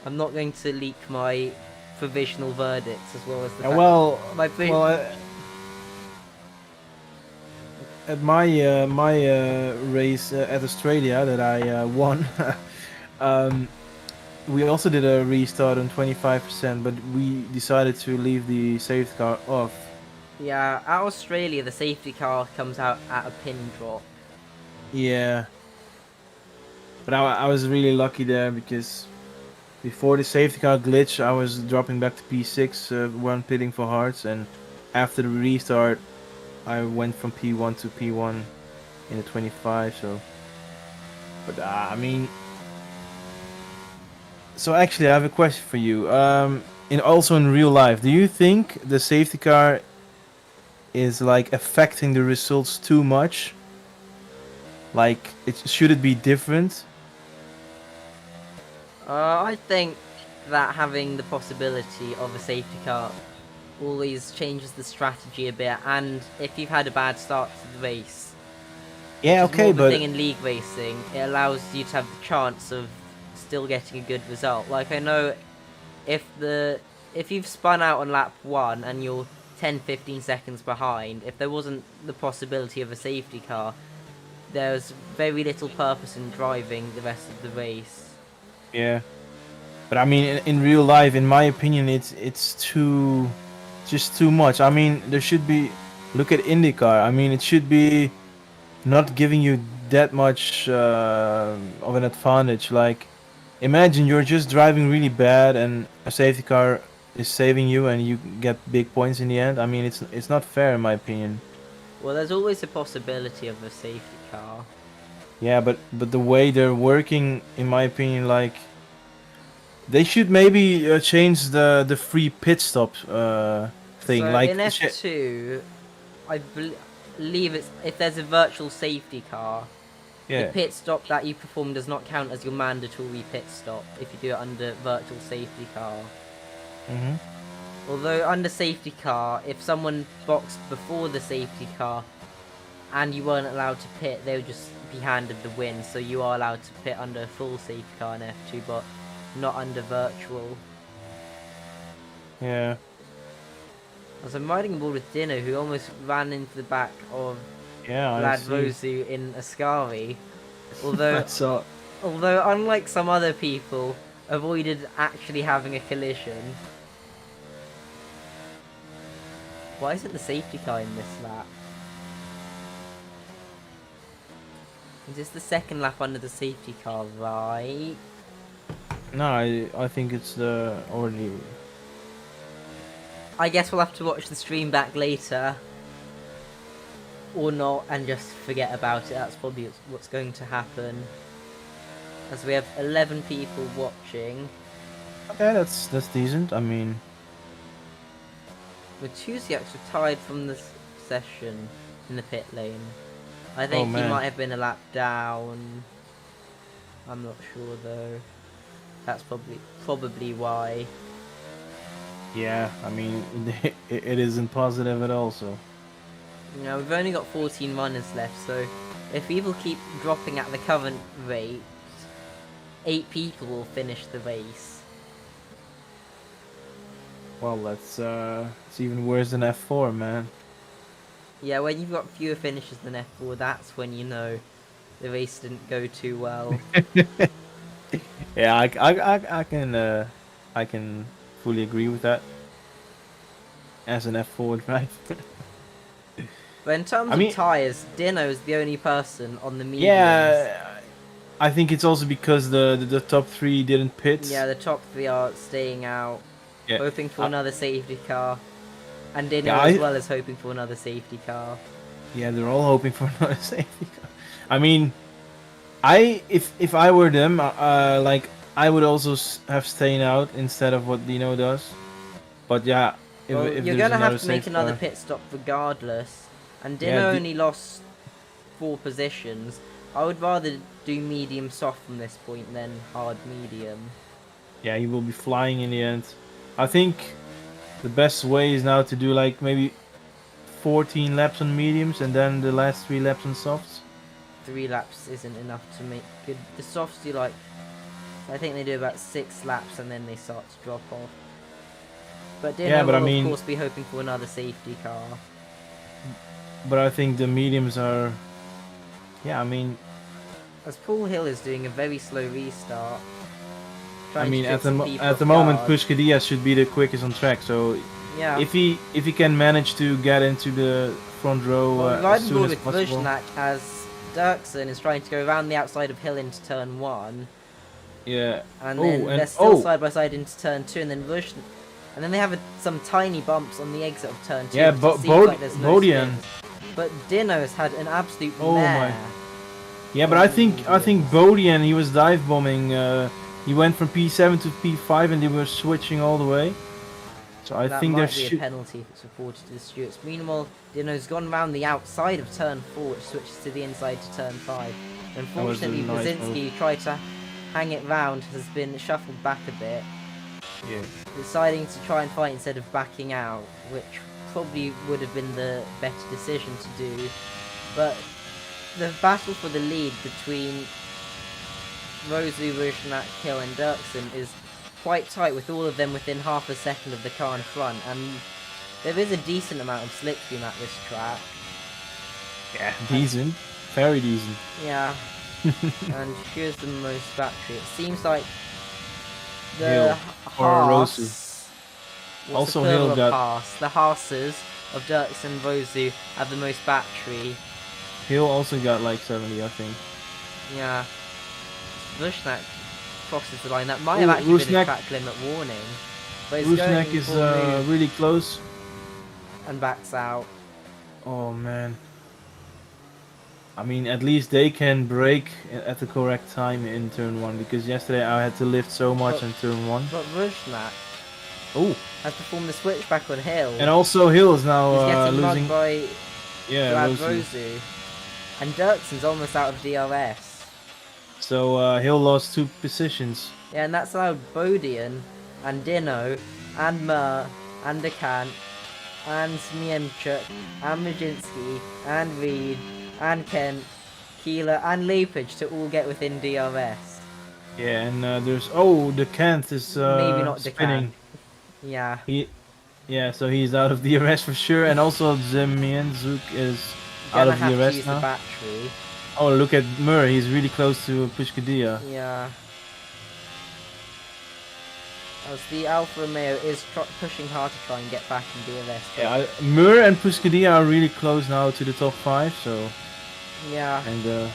I'm not going to leak my provisional verdicts as well as the at my race at Australia that I won, we also did a restart on 25%, but we decided to leave the safety car off Yeah, at Australia, the safety car comes out at a pin drop. Yeah. But I was really lucky there because before the safety car glitch, I was dropping back to P6 when pitting for hards, and after the restart, I went from P1 to P1 in the 25. So, but I mean, so actually, I have a question for you. Also in real life, do you think the safety car is like affecting the results too much? Like, should it be different? I think that having the possibility of a safety car always changes the strategy a bit, and if you've had a bad start to the race, which Yeah, is more okay, of a thing but in league racing, it allows you to have the chance of still getting a good result. Like, I know if you've spun out on lap 1 and you're 10-15 seconds behind, if there wasn't the possibility of a safety car, there's very little purpose in driving the rest of the race. yeah. But I mean, in real life, in my opinion, it's just too much. I mean, there should be. Look at IndyCar. I mean, it should be not giving you that much of an advantage. Like, imagine you're just driving really bad, and a safety car is saving you, and you get big points in the end. I mean, it's not fair in my opinion. Well, there's always a possibility of a safety car. Yeah, but the way they're working, in my opinion, like they should maybe change the free pit stop thing. So Like, in F2, I believe it's if there's a virtual safety car, the yeah. pit stop that you perform does not count as your mandatory pit stop if you do it under virtual safety car. Mhm. Although under safety car, if someone boxed before the safety car and you weren't allowed to pit, they would just be handed the win. So you are allowed to pit under a full safety car in F2, but not under virtual. Yeah. As I'm riding aboard with Dino, who almost ran into the back of Yeah, I Lad see. Rosu in Ascari. I Although, saw. although unlike some other people, avoided actually having a collision. Why isn't the safety car in this lap? Is this the second lap under the safety car, right? No, I think it's the already. I guess we'll have to watch the stream back later. Or not, and just forget about it. That's probably what's going to happen. As we have 11 people watching. Okay, that's decent. I mean, Matusiak's retired from the session in the pit lane. I think he man. might have been a lap down. I'm not sure though. That's probably why. yeah. I mean, it isn't positive at all. So. You know, we've only got 14 runners left, so if people keep dropping at the current rate, 8 people will finish the race. Well, that's it's even worse than F4, man. Yeah, when you've got fewer finishes than F4, that's when you know the race didn't go too well. Yeah, I can fully agree with that. As an F4 driver. But in terms of tyres, Dino is the only person on the mediums. Yeah, I think it's also because the top 3 didn't pit. Yeah, the top 3 are staying out, Yeah. hoping for another safety car. And Dino Yeah, as well as hoping for another safety car. Yeah, they're all hoping for another safety car. I mean, if I were them, like I would also have staying out instead of what Dino does. But yeah, if you're there's gonna have to make safety another car- pit stop regardless. And Dino Yeah, only lost 4 positions. I would rather do medium soft from this point than hard medium. Yeah, he will be flying in the end. I think the best way is now to do like maybe 14 laps on mediums and then the last 3 laps on softs. 3 laps isn't enough to make good. The softs do like, I think they do about 6 laps and then they start to drop off. But Dino will of course be hoping for another safety car. But I think the mediums are, yeah, I mean, as Paul Hill is doing a very slow restart. I mean, at the moment, Pushka Diaz should be the quickest on track, so Yeah. If he can manage to get into the front row Well, as riding soon forward as with possible. Vujnak as Dirksen is trying to go around the outside of Hill into turn 1. Yeah. And Oh, then and they're still side by side into turn 2, and then Vujnak. And then they have some tiny bumps on the exit of turn 2. yeah, But it seems like there's no Bodian. spins. But Dino's had an absolute Oh mare. my. Yeah, but on I the think mediums. Bodian, he was dive bombing. He went from P7 to P5 and they were switching all the way. So I That think might there's be a penalty if it's reported to the stewards. Meanwhile, Dino's gone round the outside of turn 4, which switches to the inside to turn 5. Unfortunately, nice Brzezinski, who tried to hang it round, has been shuffled back a bit, Yeah. deciding to try and fight instead of backing out, which probably would have been the better decision to do. But the battle for the lead between Rosu, Vujnak, Hill and Dirksen is quite tight, with all of them within half a second of the car in front, and there is a decent amount of slipstream at this track. Yeah, decent. Very decent. Yeah. And here's the most battery. It seems like the Hill or Haas... Rosu. What's Also the plural Hill of got- Haas? The Haases of Dirksen and Rosu have the most battery. Hill also got like 70, I think. Yeah. Vujnak crosses the line. That might have actually been a track limit warning. But it's Rusnak going is full move really close. and backs out. Oh man. I mean, at least they can brake at the correct time in turn 1, because yesterday I had to lift so much in turn 1. But Vujnak Oh, has performed the switchback on Hill. and also Hill is now He's getting losing. mugged by Yeah, Rosu. Rosu. And Dirksen's almost out of DRS. So Hill lost 2 positions. Yeah, and that's allowed Bodian and Dino and Mur and Dekant and Smienchuk and Majinski and Reed and Kent, Keeler and Leapage to all get within DRS. Yeah, and there's the Kent is Maybe not spinning. Dekant. Yeah. Yeah, so he's out of DRS for sure, and also Zemienzuk is out Gonna of have to DRS use now. the battery. Oh, look at Mur, he's really close to Pushkadia. Yeah. As the Alfa Romeo is pushing hard to try and get back in DRS. Yeah, Mur and Pushkadia are really close now to the top 5, so... Yeah. And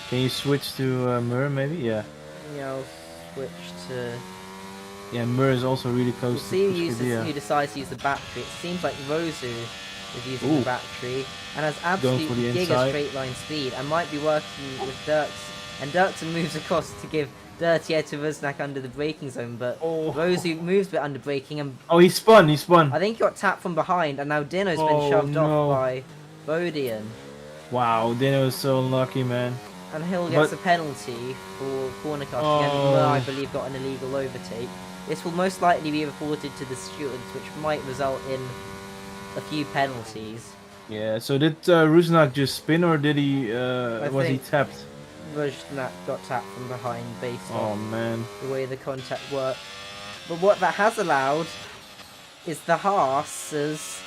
can you switch to Mur maybe? Yeah. Yeah, I'll switch to... Yeah, Mur is also really close We'll to see Pushkadia. who decides to use the battery. It seems like Rosu is using the battery and has Going absolute for the giga inside. straight line speed and might be working with Dirks. And Dirksen moves across to give dirty air to Vujnak under the braking zone, but Rosu moves a bit under braking and Oh, he spun. I think he got tapped from behind and now Dino's been shoved no. off by Bodian. Wow, Dino is so unlucky, man. And Hill gets a penalty for corner cutting and Mur, I believe, got an illegal overtake. This will most likely be reported to the stewards, which might result in a few penalties. Yeah, so did Rusnak just spin or did he, was he think- tapped? Vujnak got tapped from behind based Oh on man. the way the contact worked. But what that has allowed is the Haases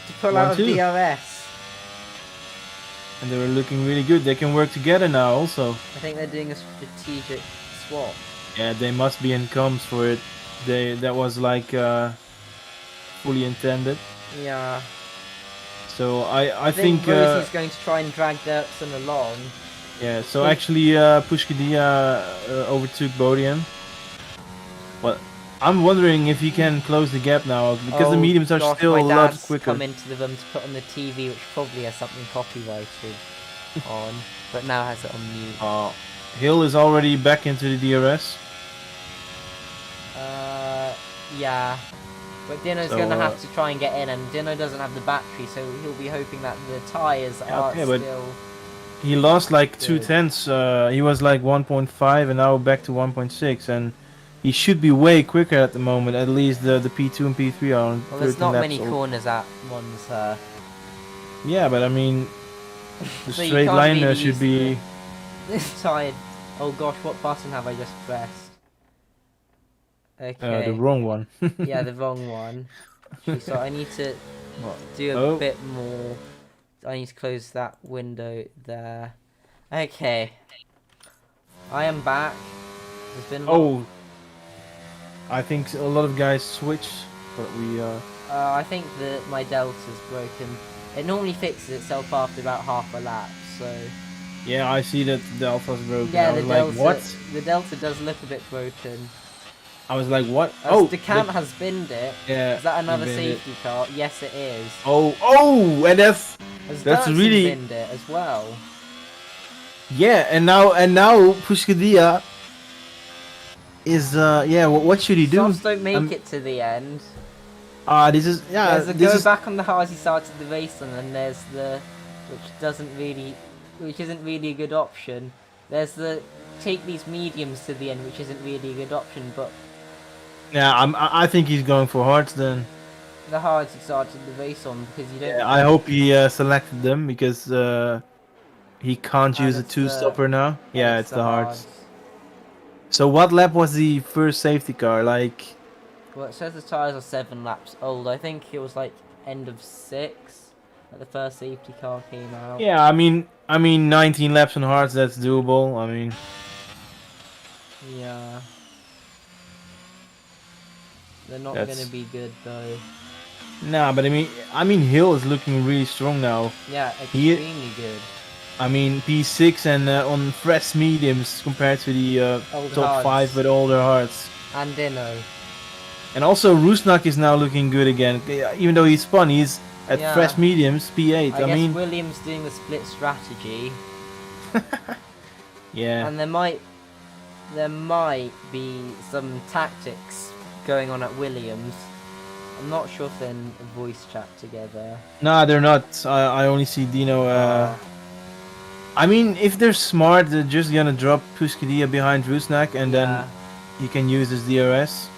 to pull out of 1-2. DRS. And they were looking really good. They can work together now also. I think they're doing a strategic swap. Yeah, they must be in comms for it. That was like fully intended. Yeah. So I I think think Rosie's going to try and drag Dirksen along. yeah. So actually, Pushkadia overtook Bodian. But I'm wondering if he can close the gap now because the mediums are gosh, still my a lot dad's quicker. come into the room to put on the TV, which probably has something copyrighted on, but now has it on mute. Hill is already back into the DRS. Yeah. But Dino's So, going to have to try and get in, and Dino doesn't have the battery, so he'll be hoping that the tyres are but still... He lost like Good. 2/10. He was like 1.5 and now back to 1.6, and he should be way quicker at the moment. At least the P2 and P3 are on 13 Well, there's not laps many old. corners at one's... Yeah, but I mean, the So you straight can't line really should use be. This tired... Oh gosh, what button have I just pressed? Okay. The wrong one. Yeah, the wrong one. So I need to do a Oh. bit more. I need to close that window there. Okay. I am back. There's been Oh, I think a lot of guys switch, but we. I think that my delta's broken. It normally fixes itself after about half a lap, so... Yeah, I see that the alpha's broken. Yeah, I was like, what? The delta does look a bit broken. I was like, what? Oh, the camp has binned it. Yeah. Is that another he binned safety car? Yes, it is. Oh, and that's Dirksen really binned it as well. Yeah, and now Pushkadia is yeah. What should he do? Softs don't make it to the end. This is There's the this go is back on the hard he started the race on, and there's the which isn't really a good option. There's the take these mediums to the end, which isn't really a good option, but yeah. I think he's going for hards then. the hards he started the race on because you don't. Yeah, I hope he selected them because he can't use a two-stopper now. Yeah, it's the hards. So what lap was the first safety car? Like, well, it says the tyres are 7 laps old. I think it was like end of 6 that the first safety car came out. yeah, I mean 19 laps on hards, that's doable. I mean, yeah, they're not going to be good though. Nah, but I mean Hill is looking really strong now. Yeah, extremely good. I mean P6 and on fresh mediums compared to the top 5 with older hearts. And Dino. And also Rusnak is now looking good again. Even though he spun, he's at fresh mediums, P8. I mean, Williams doing the split strategy. Yeah. And there might be some tactics going on at Williams. I'm not sure if they're in voice chat together. Nah, they're not. I only see Dino. I mean, if they're smart, they're just gonna drop Puskadia behind Rusnak and then he can use his DRS.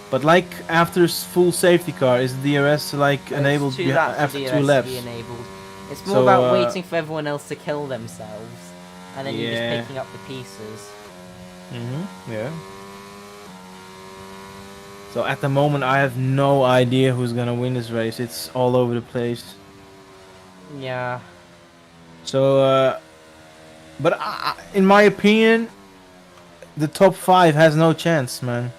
But like after full safety car, is the DRS like enabled after 2 laps? Enabled. It's more about waiting for everyone else to kill themselves, and then you're just picking up the pieces. Yeah. So at the moment, I have no idea who's gonna win this race. It's all over the place. Yeah. So, but in my opinion, the top 5 has no chance, man.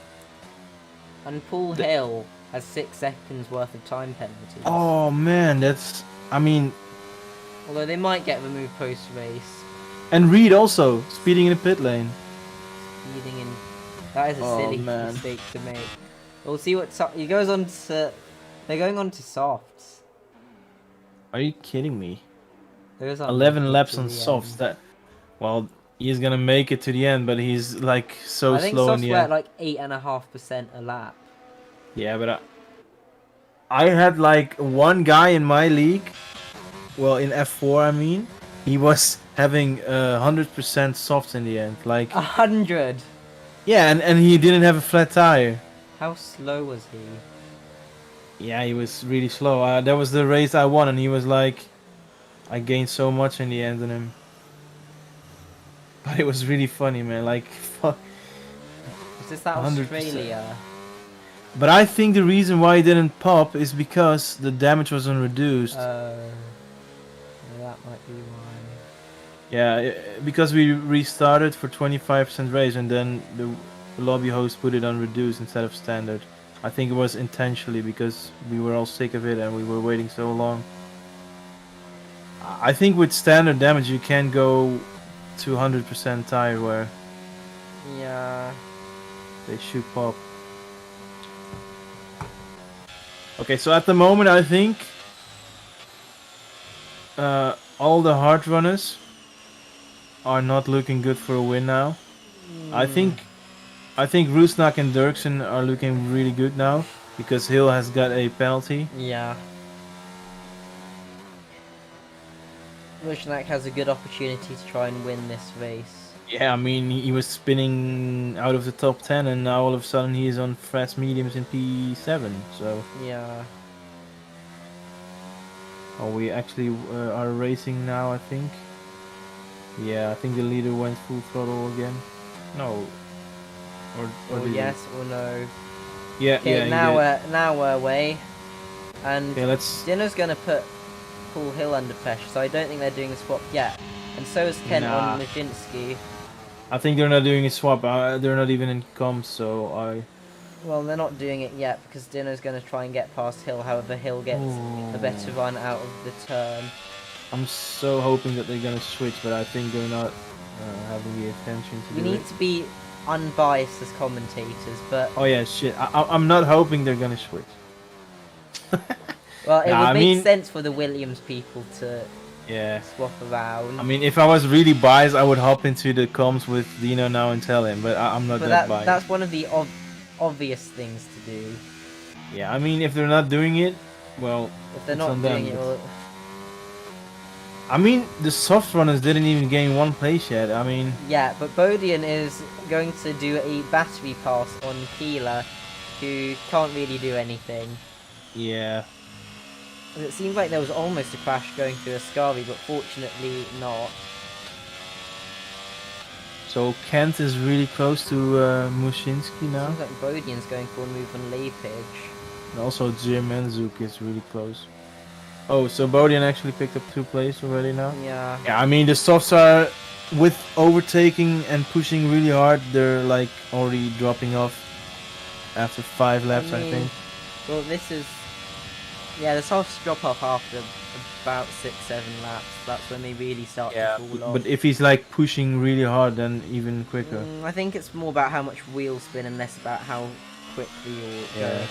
And Hill has 6 seconds worth of time penalty. Oh man, I mean... Although they might get removed post-race. And Reed also, speeding in the pit lane. Speeding in... That is a silly mistake to make. We'll see what... He goes on to... They're going on to softs. Are you kidding me? 11 laps on softs. That... Well, he's gonna make it to the end, but he's like so slow in the end. I think softs were at like 8.5% a lap. Yeah, but I had like one guy in my league, well in F4 I mean, he was having 100% softs in the end. Like 100? Yeah, and he didn't have a flat tire. How slow was he? Yeah, he was really slow. That was the race I won and he was like, I gained so much in the end on him. But it was really funny, man. Like, fuck. Is this that 100%. Australia? But I think the reason why it didn't pop is because the damage wasn't reduced. Yeah, that might be why. Yeah, because we restarted for 25% raise and then the lobby host put it on reduced instead of standard. I think it was intentionally because we were all sick of it and we were waiting so long. I think with standard damage you can go to 100% tire wear. Yeah. They should pop. Okay, so at the moment I think all the hard runners are not looking good for a win now. I think Rusnak and Dirksen are looking really good now because Hill has got a penalty. Yeah. Rusnak has a good opportunity to try and win this race. Yeah, I mean he was spinning out of the top 10 and now all of a sudden he is on fresh mediums in P7, so... Yeah. Oh, we actually are racing now, I think. Yeah, I think the leader went full throttle again. No. Or yes or no. Yeah, okay, yeah. now we're away. And okay, Dino's gonna put Hill under pressure, so I don't think they're doing a swap yet. And so is Kent on Nijinsky. I think they're not doing a swap. They're not even in comms, so Well, they're not doing it yet because Dino's going to try and get past Hill. However, Hill gets a better run out of the turn. I'm so hoping that they're gonna switch, but I think they're not having the attention to We do need it. to be unbiased as commentators, but Oh yeah, shit. I'm not hoping they're gonna switch. well, it Nah, would I make mean- sense for the Williams people to Yeah. swap around. I mean, if I was really biased, I would hop into the comms with Dino now and tell him, but I'm not but that biased. that's one of the obvious things to do. Yeah, I mean, if they're not doing it, well, If they're it's not on them, doing it, but- well, I mean, the soft runners didn't even gain one place yet. I mean, yeah, but Bodian is going to do a battery pass on Keeler, who can't really do anything. yeah. It seems like there was almost a crash going through Ascari, but fortunately not. So Kent is really close to Mushinsky now. Seems like Bodian's going for a move on Lepage. And also Jim and Zook is really close. Oh, so Bodian actually picked up 2 plays already now? Yeah. Yeah, I mean, the softs are, with overtaking and pushing really hard, they're like already dropping off after 5 laps, I mean, think. Well, this is... Yeah, the softs drop off after about 6-7 laps. That's when they really start to fall off. But if he's like pushing really hard, then even quicker. I think it's more about how much wheel spin and less about how quickly you're going.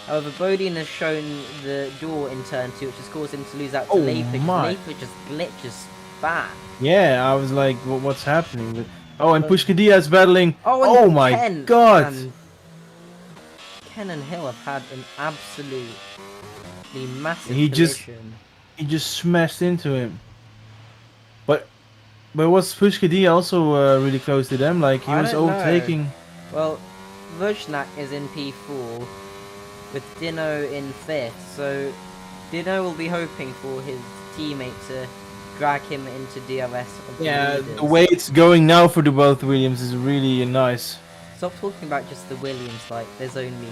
However, Bodian has shown the door in turn 2, which has caused him to lose out to Oh Lepage. my. Lepage just glitches back. Yeah, I was like, what's happening? But, oh, and But- Pushkadia is battling. Oh, and my Ken god! and Ken and Hill have had an absolutely massive collision. He just smashed into him. But was Pushkadia also really close to them? Like, he I was don't know. overtaking. Well, Vojnak is in P4 with Dino in 5th, so Dino will be hoping for his teammate to drag him into DRS of the Yeah, leaders. the way it's going now for the both Williams is really nice. Stop talking about just the Williams, like there's only...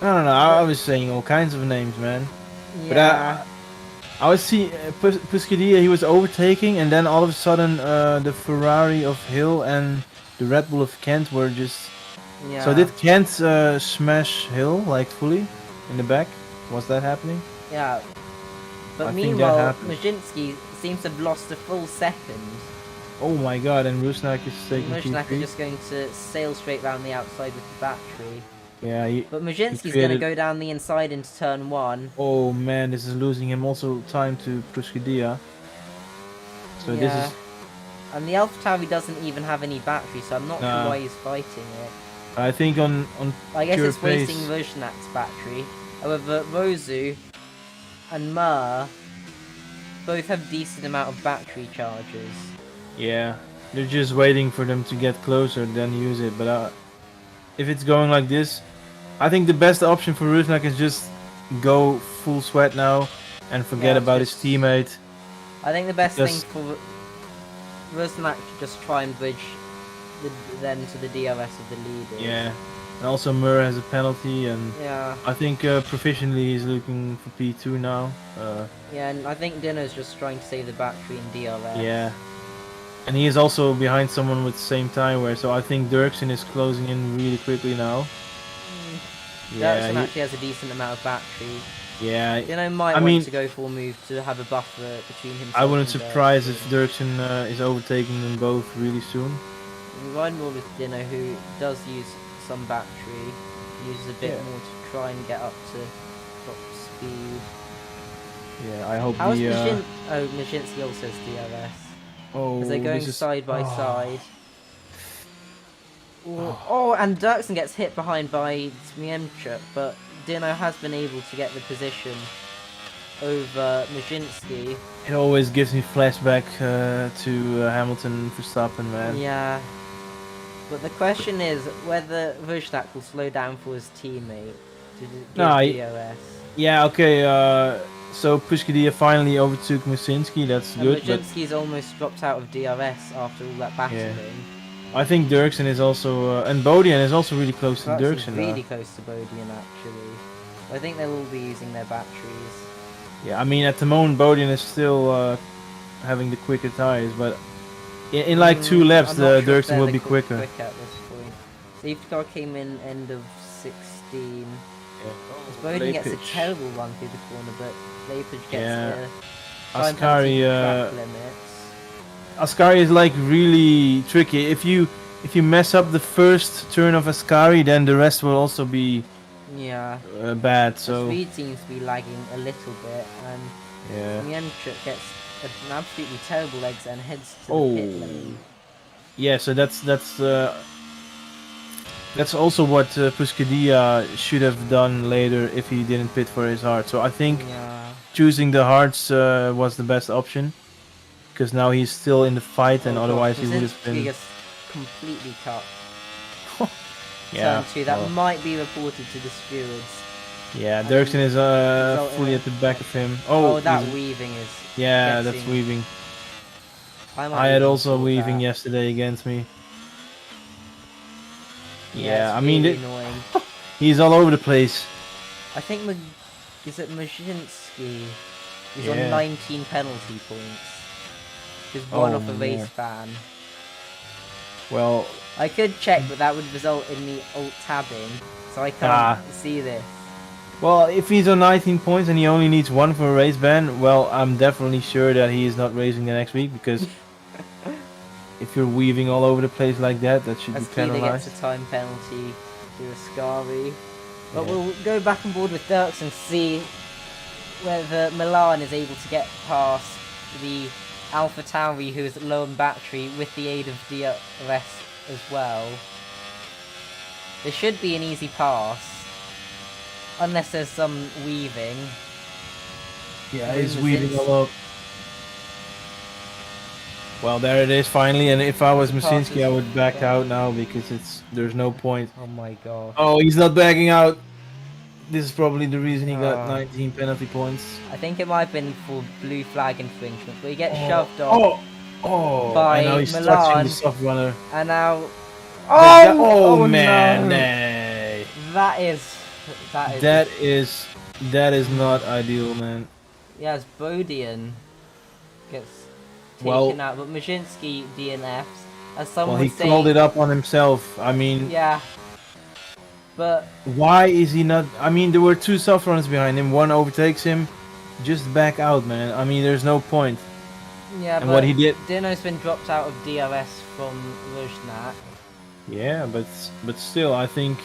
I don't know, I was saying all kinds of names, man. But Yeah, I was see Puskadia, he was overtaking, and then all of a sudden the Ferrari of Hill and the Red Bull of Kent were just... yeah. So did Kent smash Hill, like fully, in the back? Was that happening? Yeah. But I think that meanwhile, happened. Maszynski seems to have lost a full second. Oh my god, and Rusnak is taking Maszynski P3. is just going to sail straight round the outside with the battery. Yeah, But Maszynski's going to created- go down the inside into turn 1. oh man, this is losing him also time to Puskadia. So this Yeah. is... And the AlphaTauri doesn't even have any battery, so I'm not Nah. sure why he's fighting it. I think on I guess pure it's wasting pace. Vojnak's battery. However, Rosu and Mur both have decent amount of battery charges. Yeah, they're just waiting for them to get closer, then use it. But if it's going like this, I think the best option for Rusnak is just go full sweat now and forget Yeah, about just- his teammate. I think the best Just- thing for Vojnak to just try and bridge them to the DRS of the leaders. Yeah, and also Mur has a penalty, and Yeah, I think proficiently he's looking for P2 now. yeah, and I think Dino's just trying to save the battery in DRS. Yeah, and he is also behind someone with the same time wear, so I think Dirksen is closing in really quickly now. Dirksen Yeah, actually has a decent amount of battery. yeah. Dino might I want mean- to go for a move to have a buffer between himself I wouldn't and surprise if Dirksen. Dirksen is overtaking them both really soon. We ride more with Dino, who does use some battery, uses a bit Yeah. more to try and get up to top speed. Yeah, I hope How's the Oh, Maszynski also has DRS. oh, Because they're going this is- side by oh. side. Oh, and Dirksen gets hit behind by Zmiemchuk, but Dino has been able to get the position over Maszynski. It always gives me flashback to Hamilton Verstappen, man. Yeah. But the question is whether Vojnak will slow down for his teammate to give No, DRS. Yeah, okay. So Puskadia finally overtook Musinski. That's And good. But Maszynski's almost dropped out of DRS after all that battling. I think Dirksen is also and Bodian is also really close to That's Dirksen. really close to Bodian actually. I think they'll all be using their batteries. Yeah, I mean at the moment Bodian is still having the quicker tires, but In like 2 laps, I'm not the sure if Dirksen they're will the be quicker. quick at this point. Safety car came in end of 16. Bowden gets a terrible run through the corner, but Lepage gets a time penalty for track limits. Ascari is like really tricky. If you mess up the first turn of Ascari, then the rest will also be bad. So Speed seems to be lagging a little bit, and Mienchuk gets an absolutely terrible exit and heads to the pit lane. Yeah, so that's also what Puscadia should have done later if he didn't pit for his heart. So I think choosing the hearts was the best option, because now he's still in the fight, and otherwise he would have been completely cut. Yeah, Turn 2, that might be reported to the stewards. Yeah, Dirksen is fully at the back of him. Oh, that weaving is. Yeah, that's weaving. I had also weaving yesterday against me. Yeah, I mean, annoying. He's all over the place. I think is it Majinski? He's on 19 penalty points. He's one off a race ban. Well, I could check, but that would result in me alt-tabbing, so I can't see this. Well, if he's on 19 points and he only needs 1 for a race ban, well, I'm definitely sure that he is not racing the next week, because if you're weaving all over the place like that, that should be penalized. Gets a time penalty to Ascari. But we'll go back on board with Dirks and see whether Milan is able to get past the Alpha Tauri, who is low on battery, with the aid of DRS as well. There should be an easy pass, unless there's some weaving. Yeah, he's weaving all up. Well, there it is finally, and if I was Masinski, I would back out now, because there's no point. Oh my god. Oh, he's not backing out. This is probably the reason he got 19 penalty points. I think it might have been for blue flag infringement, but he gets shoved off by and now he's Milan, touching the soft runner. And now... Oh man, no. That is not ideal, man. Yes, Bodian gets taken out, but Majinski DNFs. As someone he called it up on himself. I mean, yeah, but why is he not? I mean, there were 2 soft runners behind him. One overtakes him. Just back out, man. I mean, there's no point. Yeah, and but what he did. Dino's been dropped out of DRS from Ruznak. Yeah, but still, I think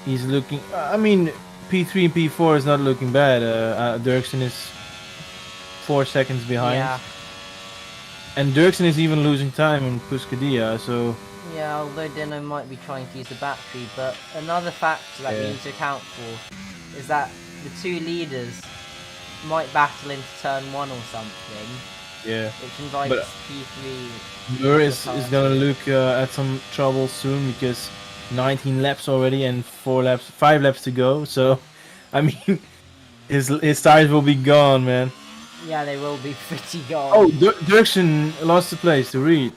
he's looking. I mean, P3 and P4 is not looking bad. Dirksen is 4 seconds behind. Yeah. And Dirksen is even losing time in Puscadia, so... Yeah, although Dino might be trying to use the battery, but another factor that we need to account for is that the 2 leaders might battle into turn 1 or something. Yeah. Which invites P3... Mur is gonna look at some trouble soon, because 19 laps already and 5 laps to go, so... I mean, his tires will be gone, man. Yeah, they will be pretty gone. Oh, Dirksen lost the place to Reed.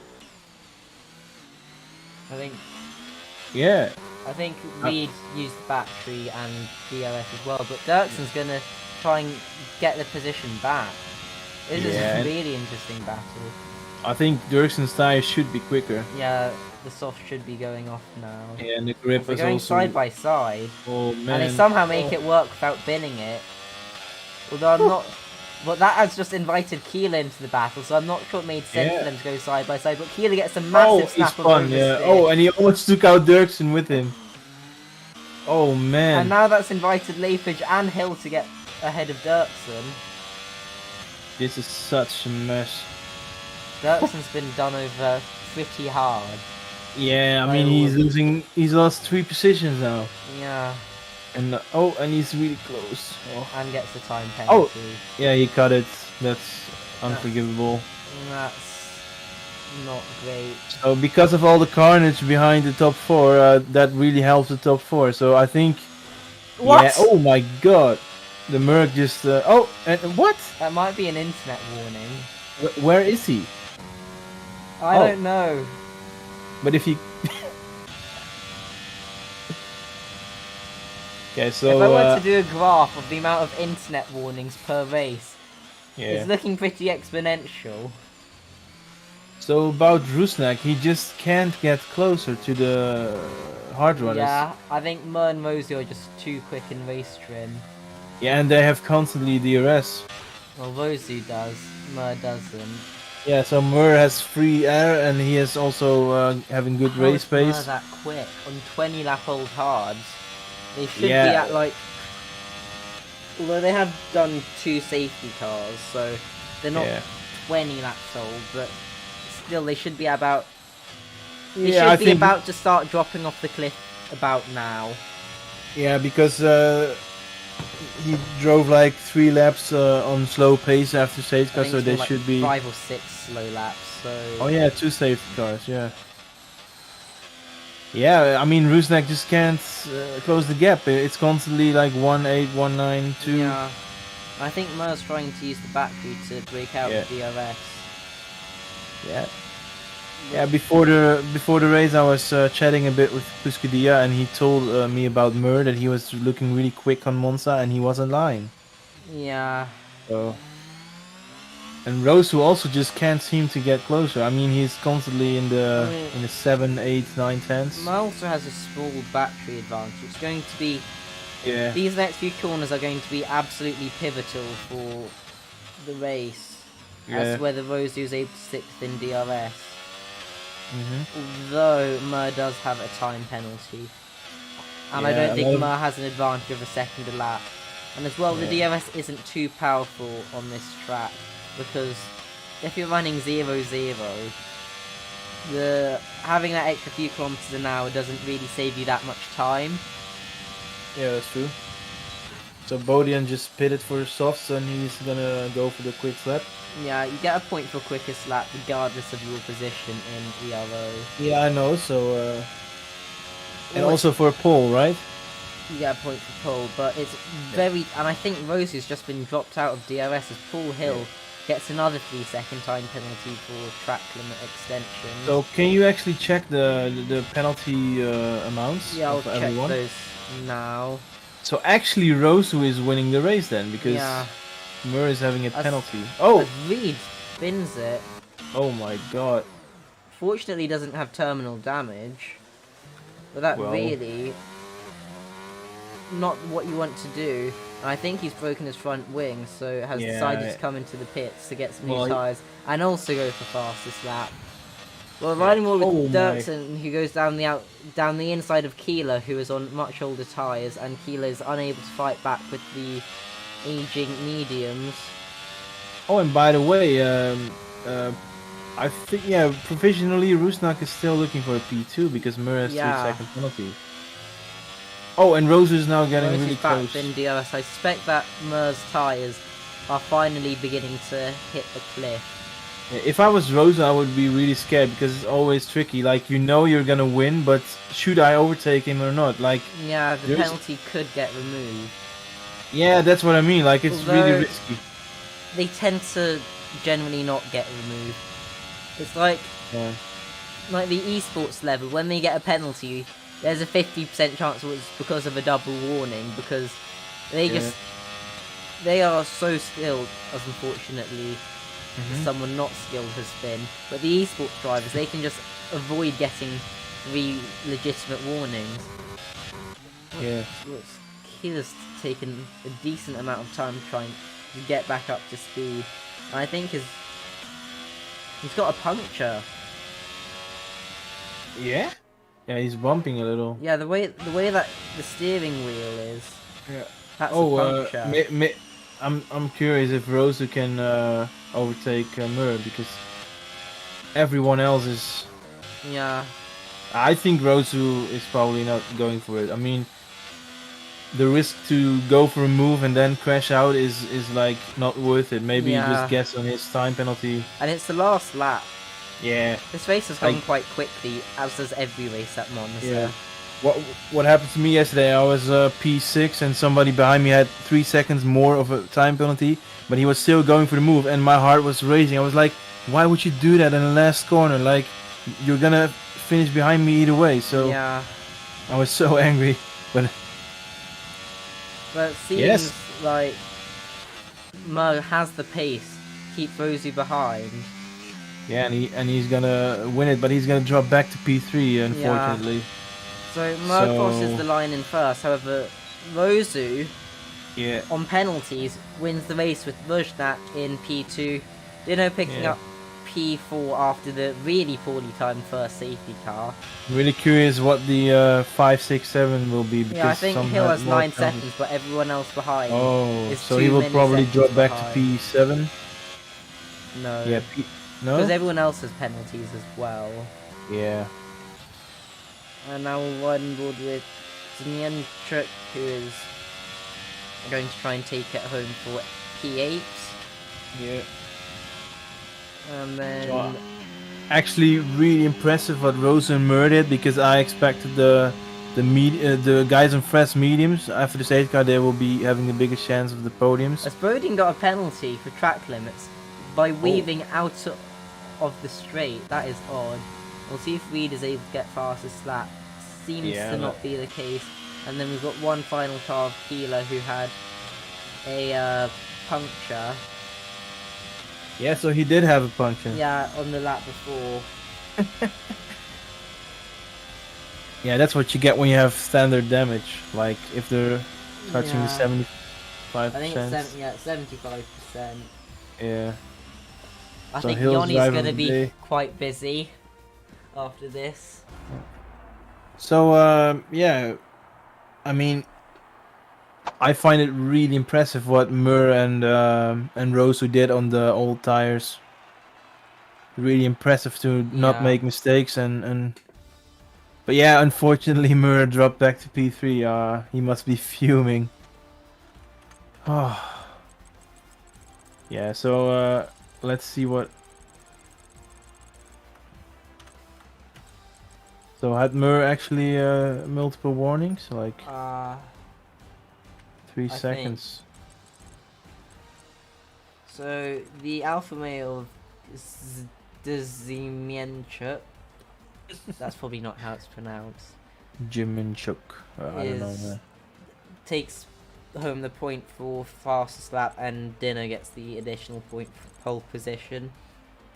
I think... Yeah. I think Reed used the battery and DRS as well, but Dirksen's gonna try and get the position back. This is a really interesting battle. I think Dirksen's tires should be quicker. Yeah, the soft should be going off now. Yeah, and the grip is going also... side by side. Oh, man. And they somehow make it work without binning it. Although I'm not... But that has just invited Quyll into the battle, so I'm not sure it made sense for them to go side by side. But Quyll gets a massive snap of oversteer. Oh, and he almost took out Dirksen with him. Oh, man. And now that's invited Lepage and Hill to get ahead of Dirksen. This is such a mess. Dirksen's been done over pretty hard. Yeah, I mean, he's lost 3 positions now. Yeah. And and he's really close. And gets the time penalty. Yeah, he cut it. That's unforgivable. That's not great. So because of all the carnage behind the top 4, that really helps the top 4. So I think. What? Yeah. Oh my God, the Merc just. And what? That might be an internet warning. Where is he? I don't know. But if he. Okay, so if I were to do a graph of the amount of internet warnings per race, it's looking pretty exponential. So about Rusnak, he just can't get closer to the hard runners. Yeah, I think Mur and Rosie are just too quick in race trim. Yeah, and they have constantly DRS. Well, Rosie does, Mur doesn't. Yeah, so Mur has free air and he is also having good How race is Mur pace. that quick on 20 lap old hards? They should be Yeah. at like. Although they have done 2 safety cars, so they're not Yeah. 20 laps old, but still they should be about. They Yeah, I should be think about to start dropping off the cliff about now. yeah, because he drove like 3 laps on slow pace after safety I car, think so it's they more like should be. 5 or 6 slow laps. So. Oh yeah, 2 safety cars. Yeah. Yeah, I mean Rusnak just can't close the gap. It's constantly like 1.8, 1.9, Yeah. I think Mur's trying to use the battery to break out Yeah. the DRS. Yeah. Yeah, before the race, I was chatting a bit with Puscadia, and he told me about Mur that he was looking really quick on Monza, and he wasn't lying. Yeah. So, and Rosu also just can't seem to get closer. I mean, he's constantly in I the mean, 7, 8, 9, 10s. Mur also has a small battery advantage. It's going to be. Yeah. These next few corners are going to be absolutely pivotal for the race. Yeah. As to whether Rosie is able to 6th in DRS. Mm-hmm. Although Mur does have a time penalty. And I Yeah, don't a think lot of- Mur has an advantage of a second a lap. And as well, the DRS isn't too powerful on this track. Because if you're running 0-0, having that extra few kilometers an hour doesn't really save you that much time. Yeah, that's true. So Bodian just pitted for the softs, and he's gonna go for the quick slap. Yeah, you get a point for quickest lap regardless of your position in ERO. Yeah, I know. So, and Always- also for a pole, right? You get a point for pole, but it's very... And I think Rosie's just been dropped out of DRS as Paul Hill gets another 3-second time penalty for track limit extension. So can you actually check the penalty amounts yeah, I'll of check everyone? those now. So actually Rosu is winning the race then, because Yeah. Mur is having a As- penalty. Oh! As Reed spins it. Oh my god. Fortunately doesn't have terminal damage. But that Well- really... not what you want to do. And I think he's broken his front wing, so has Yeah. decided to come into the pits to get some new Well, tyres and also go for fastest lap. Well, riding more with Oh my. Geertsma, who goes down the inside of Quyll, who is on much older tyres, and Quyll is unable to fight back with the aging mediums. Oh, and by the way, I think, yeah, provisionally Rusnak is still looking for a P2 because Mur has Yeah. 3-second penalty. Oh, and Rosu is now getting Rosie's really back close. in DRS. I suspect that Mur's tyres are finally beginning to hit the cliff. If I was Rosa, I would be really scared because it's always tricky. Like, you know you're gonna win, but should I overtake him or not? Like, Yeah, the There's- penalty could get removed. yeah, that's what I mean. Like, it's Although- really risky. They tend to generally not get removed. It's like Yeah. the esports level, when they get a penalty, there's a 50% chance it's because of a double warning, because they Yeah. they are so skilled, as unfortunately Mhm. someone not skilled has been. But the esports drivers, they can just avoid getting 3 legitimate warnings. Yeah. Killer's taken a decent amount of time trying to get back up to speed. And I think he's got a puncture. Yeah? Yeah, he's bumping a little. Yeah, the way that the steering wheel is. Yeah. That's a Oh, puncture. I'm curious if Rosa can overtake Mur because everyone else is. Yeah. I think Rosu is probably not going for it. I mean, the risk to go for a move and then crash out is like not worth it. Maybe Yeah. he just gets on his time penalty. And it's the last lap. Yeah. This race has gone Like- quite quickly, as does every race at Monza. Yeah. What happened to me yesterday? I was P6 and somebody behind me had 3 seconds more of a time penalty, but he was still going for the move, and my heart was racing. I was like, why would you do that in the last corner? Like, you're gonna finish behind me either way. So Yeah. I was so angry. But But it seems Yes. like Mur has the pace, keep Rosie behind. Yeah, and he's gonna win it, but he's gonna drop back to P3, Yeah. unfortunately. So Mer crosses So the line in first. However, Rosu yeah, on penalties wins the race with Vujnat in P2. Dino picking yeah. up P4 after the really poorly timed first safety car. I'm really curious what the 5, 6, 7 will be Yeah, I because think some Hill had has more 9 penalties. seconds, but everyone else behind Oh, is so he too will many probably seconds drop back to behind. P7. No, Yeah, because no? everyone else has penalties as well. Yeah. And now we're on board with Zmienchuk, who is going to try and take it home for P8. Yeah. And So, then actually, really impressive what Rose and Mur did because I expected the guys on fresh mediums after the safety car they will be having the biggest chance of the podiums. as Bodin got a penalty for track limits by weaving out of the straight. That is odd. We'll see if Reed is able to get fastest lap. Seems to not be the case. And then we've got one final car of Keeler who had a puncture. Yeah, so he did have a puncture. Yeah, on the lap before. Yeah, that's what you get when you have standard damage. Like if they're touching the 75%. I think it's 75%. Yeah. I So think Hill's Yanni's driver going to of the be day. quite busy after this. So yeah, I mean, I find it really impressive what Mur and Rose did on the old tires. Really impressive to not Yeah. make mistakes and. But yeah, unfortunately, Mur dropped back to P3. He must be fuming. Oh. Yeah. So let's see what. So had Mur actually multiple warnings, like 3 I seconds. So the alpha male Dzimienchuk, that's probably not how it's pronounced, Jim and Chuck. I don't know. Man. takes home the point for fastest lap, and Dinner gets the additional point for pole position.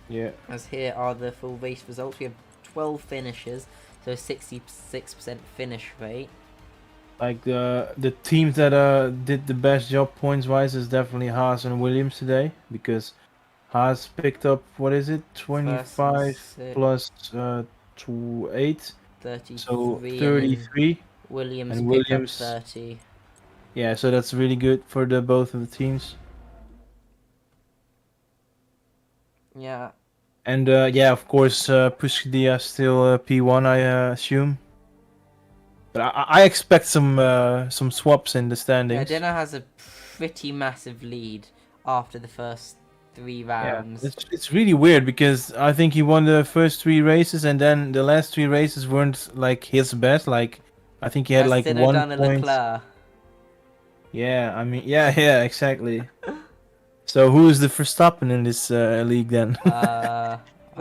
Yeah. As here are the full race results. We have 12 finishes, so 66% finish rate. Like the teams that did the best job points wise is definitely Haas and Williams today because Haas picked up what is it 25 plus 8, 33, so and 33. Williams And picked up Williams, 30. yeah, so that's really good for the both of the teams. Yeah. And yeah, of course, Puskadia still P1, I assume. But I expect some swaps in the Yeah, standings. Dinner has a pretty massive lead after the first 3 rounds. Yeah, it's really weird because I think he won the first 3 races and then the last 3 races weren't like his best. Like I think he had like Dinner 1 done a point. Leclerc. Yeah, I mean, yeah, exactly. So who's the Verstappen in this league then?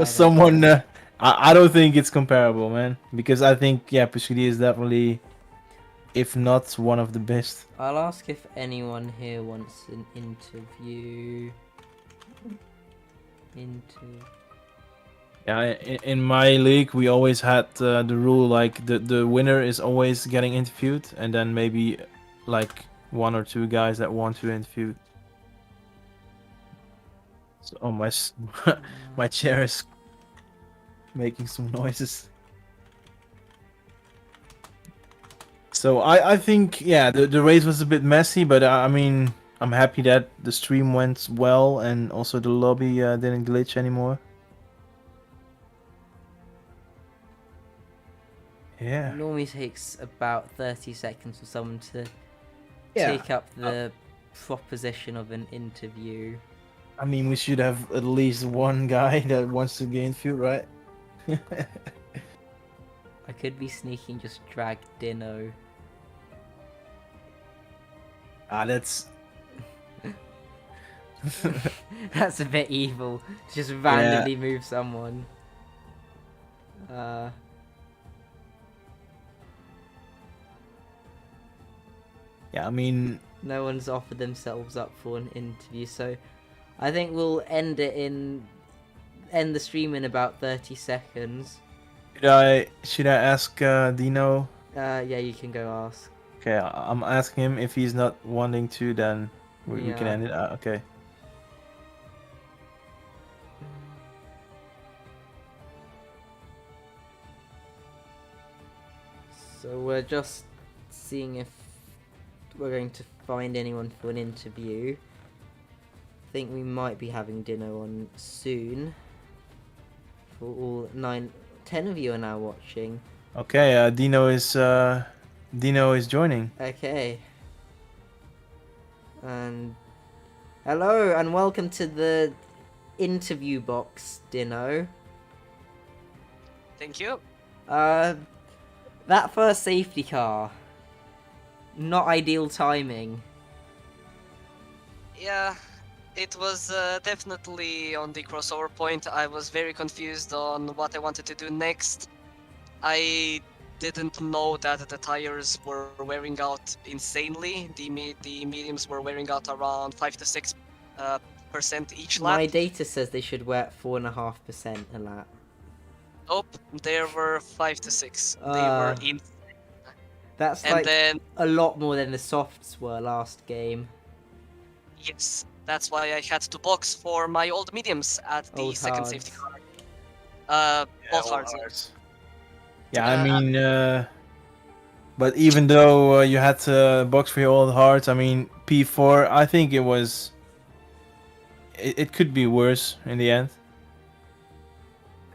Someone. I don't think it's comparable, man. Because I think Pusuli is definitely, if not one of the best. I'll ask if anyone here wants an interview. Yeah, in my league we always had the rule like the winner is always getting interviewed, and then maybe like 1 or 2 guys that want to interview. So, oh my my chair is making some noises. So I think the race was a bit messy, but I mean I'm happy that the stream went well and also the lobby didn't glitch anymore. Yeah. It normally takes about 30 seconds for someone to Yeah. take up the proposition of an interview. I mean, we should have at least one guy that wants to get interviewed, right? I could be sneaking, just drag Dino. That's That's a bit evil. Just randomly move someone. Yeah, I mean, no one's offered themselves up for an interview, so I think we'll end end the stream in about 30 seconds. Should I ask Dino? Yeah, you can go ask. Okay, I'm asking him. If he's not wanting to, then we can Yeah. end it. Okay. So we're just seeing if we're going to find anyone for an interview. I think we might be having Dino on soon. For all 10 of you are now watching. Okay, Dino is joining. Okay. And hello and welcome to the interview box, Dino. Thank you. That first safety car, not ideal timing. Yeah, it was definitely on the crossover point. I was very confused on what I wanted to do next. I didn't know that the tires were wearing out insanely. The mediums were wearing out around 5 to 6% each lap. My data says they should wear 4.5% a lap. Nope, there were 5 to 6. They were in. That's And like then a lot more than the softs were last game. yes, that's why I had to box for my old mediums at the Old second hards. safety car. Both hards. Yeah, I mean, but even though you had to box for your old hearts, I mean, P4, I think it was. It could be worse in the end.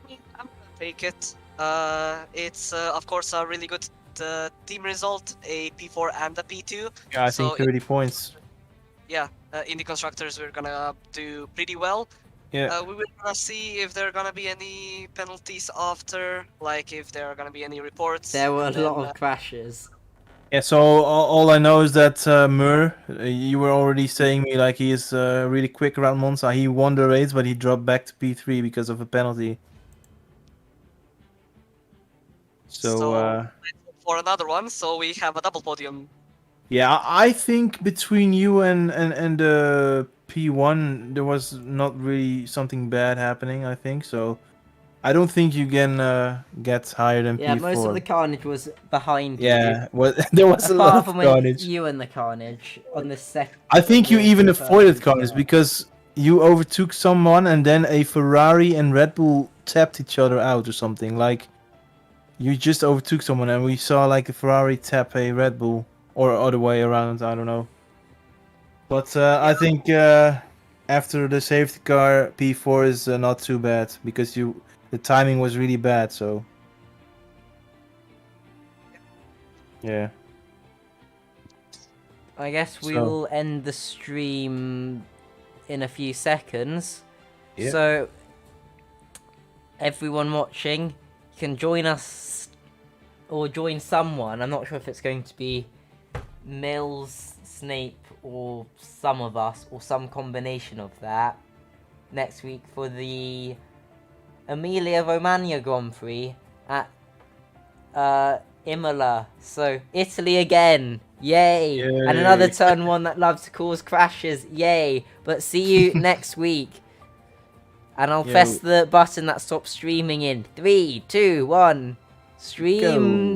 I'm gonna take it. It's of course a really good team result, a P4 and a P2. Yeah, I So think 30 points. Yeah, in the constructors we're gonna do pretty well. Yeah. We will gonna see if there are gonna be any penalties after, like if there are gonna be any reports. There were a and then, lot of crashes. Yeah, so all I know is that Mur, you were already saying me like he is really quick around Monza. He won the race, but he dropped back to P3 because of a penalty. So let's hope for another one, so we have a double podium. yeah, I think between you and P1 there was not really something bad happening. I think so. I don't think you can get higher than Yeah, P4. most of the carnage was behind you. Yeah, well, there was a lot Apart of from when carnage. you and the carnage on the second. I think you even avoided carnage because you overtook someone and then a Ferrari and Red Bull tapped each other out or something. Like, you just overtook someone and we saw like a Ferrari tap a Red Bull or other way around. I don't know. But I think after the safety car, P4 is not too bad because the timing was really bad. So yeah. I guess we So- will end the stream in a few seconds. Yeah. So, everyone watching, you can join us or join someone. I'm not sure if it's going to be Mills, Snape, or some of us, or some combination of that, next week for the Emilia Romagna Grand Prix at Imola. So, Italy again. Yay! Yay. And another turn one that loves to cause crashes. Yay! But see you next week. And I'll Yeah. press the button that stops streaming in 3, 2, 1. Stream. Go.